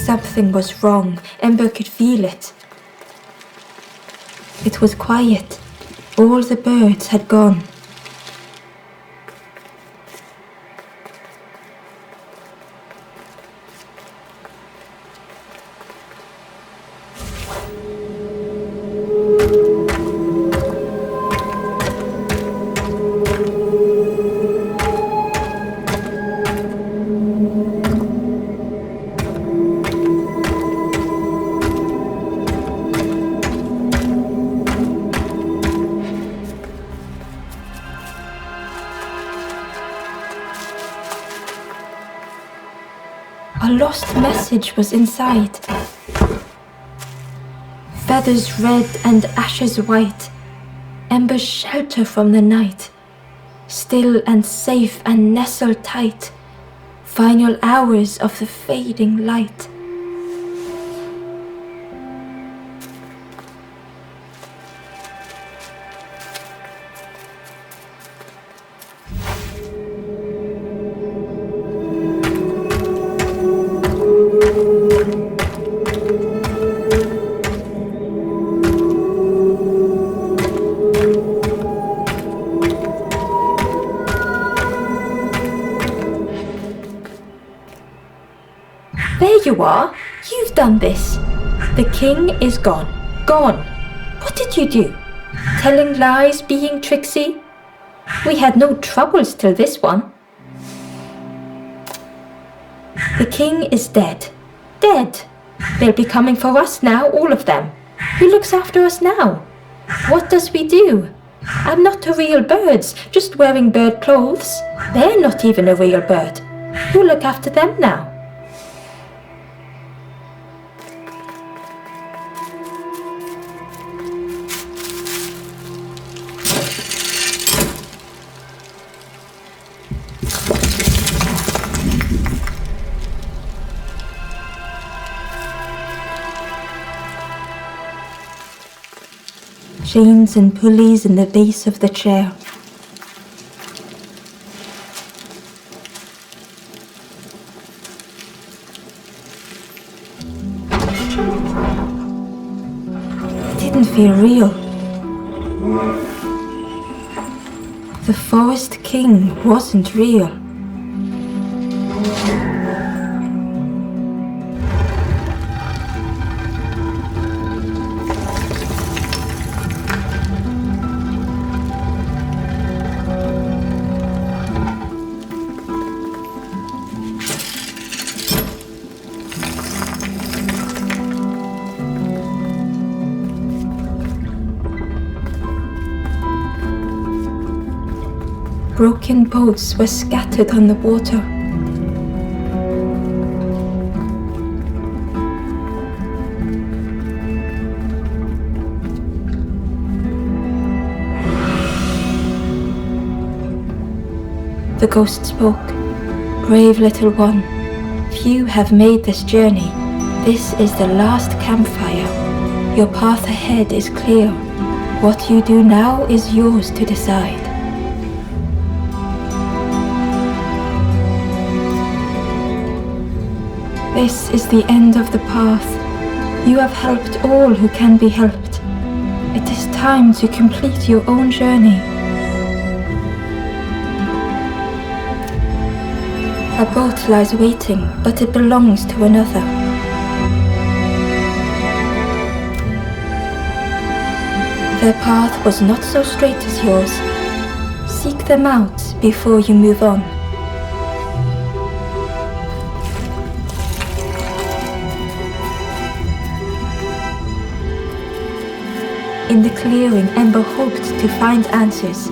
Something was wrong. Ember could feel it. It was quiet. All the birds had gone. A lost message was inside. Feathers red and ashes white, embers shelter from the night. Still and safe and nestled tight, final hours of the fading light. There you are! You've done this! The king is gone. Gone! What did you do? Telling lies, being tricksy? We had no troubles till this one. The king is dead. Dead! They'll be coming for us now, all of them. Who looks after us now? What does we do? I'm not a real bird, just wearing bird clothes. They're not even a real bird. Who'll look after them now? Chains and pulleys in the base of the chair. It didn't feel real. The Forest King wasn't real. Broken boats were scattered on the water. The ghost spoke. Brave little one, few have made this journey. This is the last campfire. Your path ahead is clear. What you do now is yours to decide. This is the end of the path. You have helped all who can be helped. It is time to complete your own journey. A boat lies waiting, but it belongs to another. Their path was not so straight as yours. Seek them out before you move on. In the clearing, Ember hoped to find answers.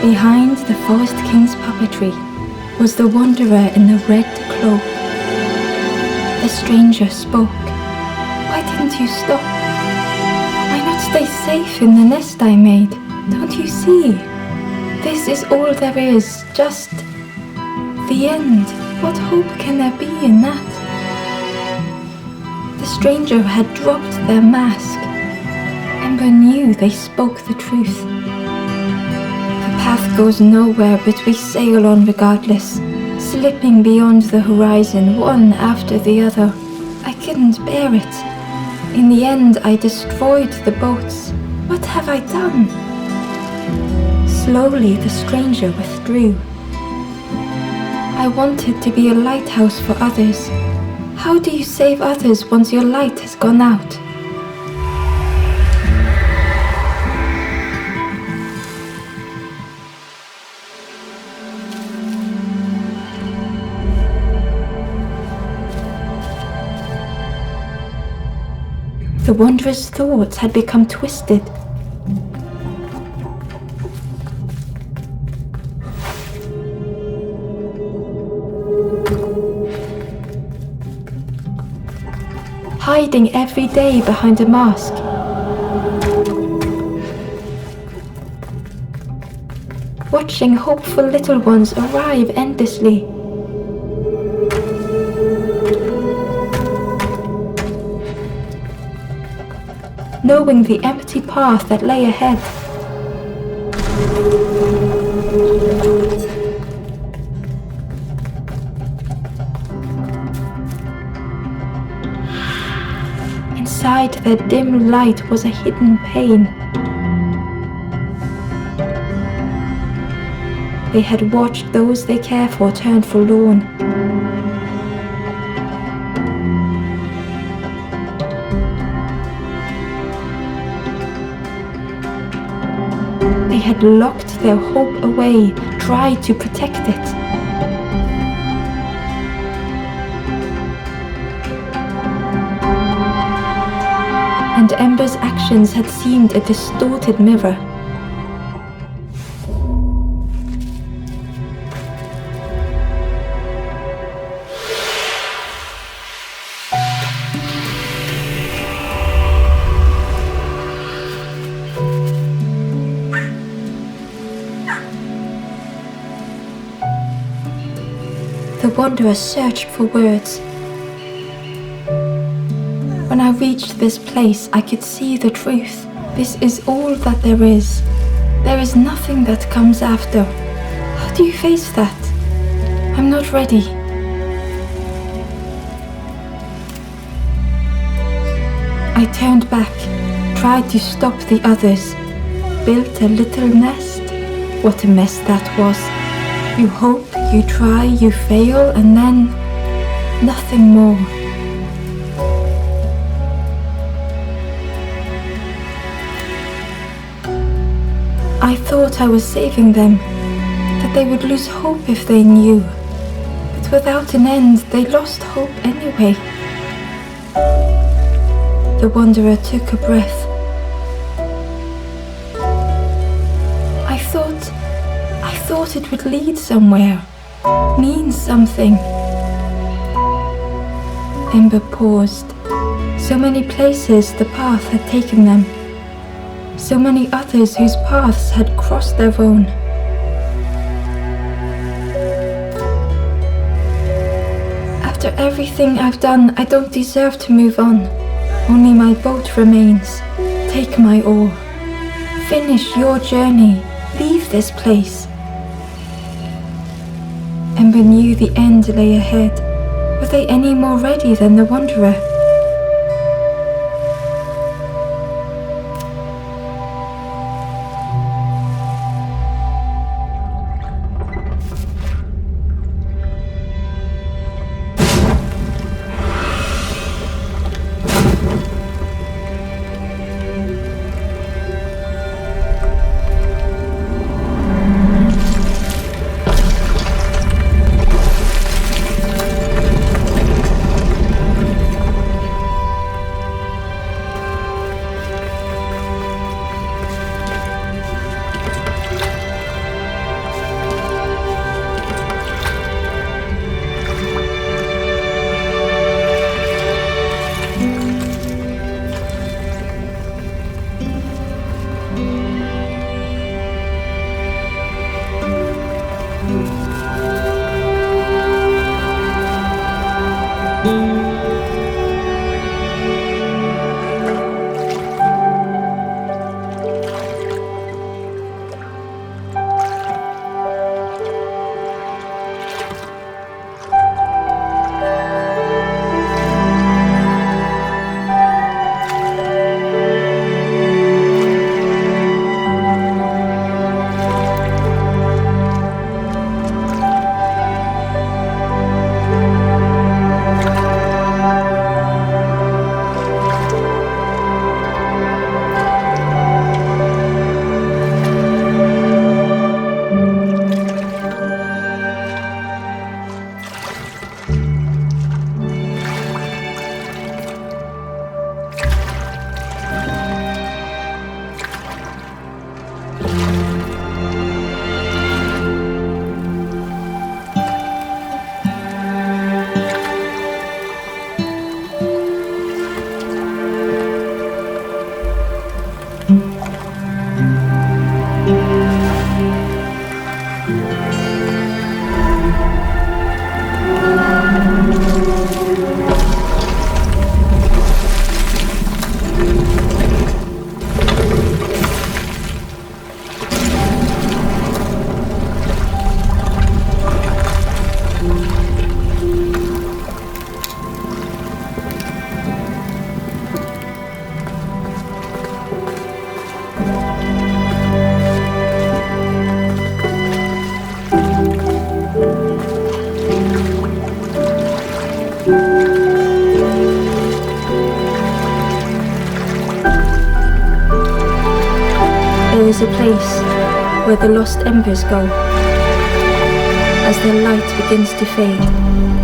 Behind the Forest King's puppetry was the wanderer in the red cloak. The stranger spoke. Why didn't you stop? Why not stay safe in the nest I made? Don't you see? This is all there is, just the end. What hope can there be in that? The stranger had dropped their mask. Ember knew they spoke the truth. The path goes nowhere, but we sail on regardless. Slip slipping beyond the horizon, one after the other. I couldn't bear it. In the end, I destroyed the boats. What have I done? Slowly, the stranger withdrew. I wanted to be a lighthouse for others. How do you save others once your light has gone out? The wanderer's thoughts had become twisted. Hiding every day behind a mask. Watching hopeful little ones arrive endlessly. Knowing the empty path that lay ahead. Inside their dim light was a hidden pain. They had watched those they care for turn forlorn. They had locked their hope away, tried to protect it. And Ember's actions had seemed a distorted mirror. The wanderer searched for words. When I reached this place, I could see the truth. This is all that there is. There is nothing that comes after. How do you face that? I'm not ready. I turned back, tried to stop the others, built a little nest. What a mess that was. You hope, you try, you fail, and then nothing more. I thought I was saving them, that they would lose hope if they knew. But without an end, they lost hope anyway. The wanderer took a breath. I thought it would lead somewhere, mean something. Ember paused. So many places the path had taken them. So many others whose paths had crossed their own. After everything I've done, I don't deserve to move on. Only my boat remains. Take my oar. Finish your journey. Leave this place. Ember knew the end lay ahead. Were they any more ready than the wanderer? place where the lost embers go as their light begins to fade.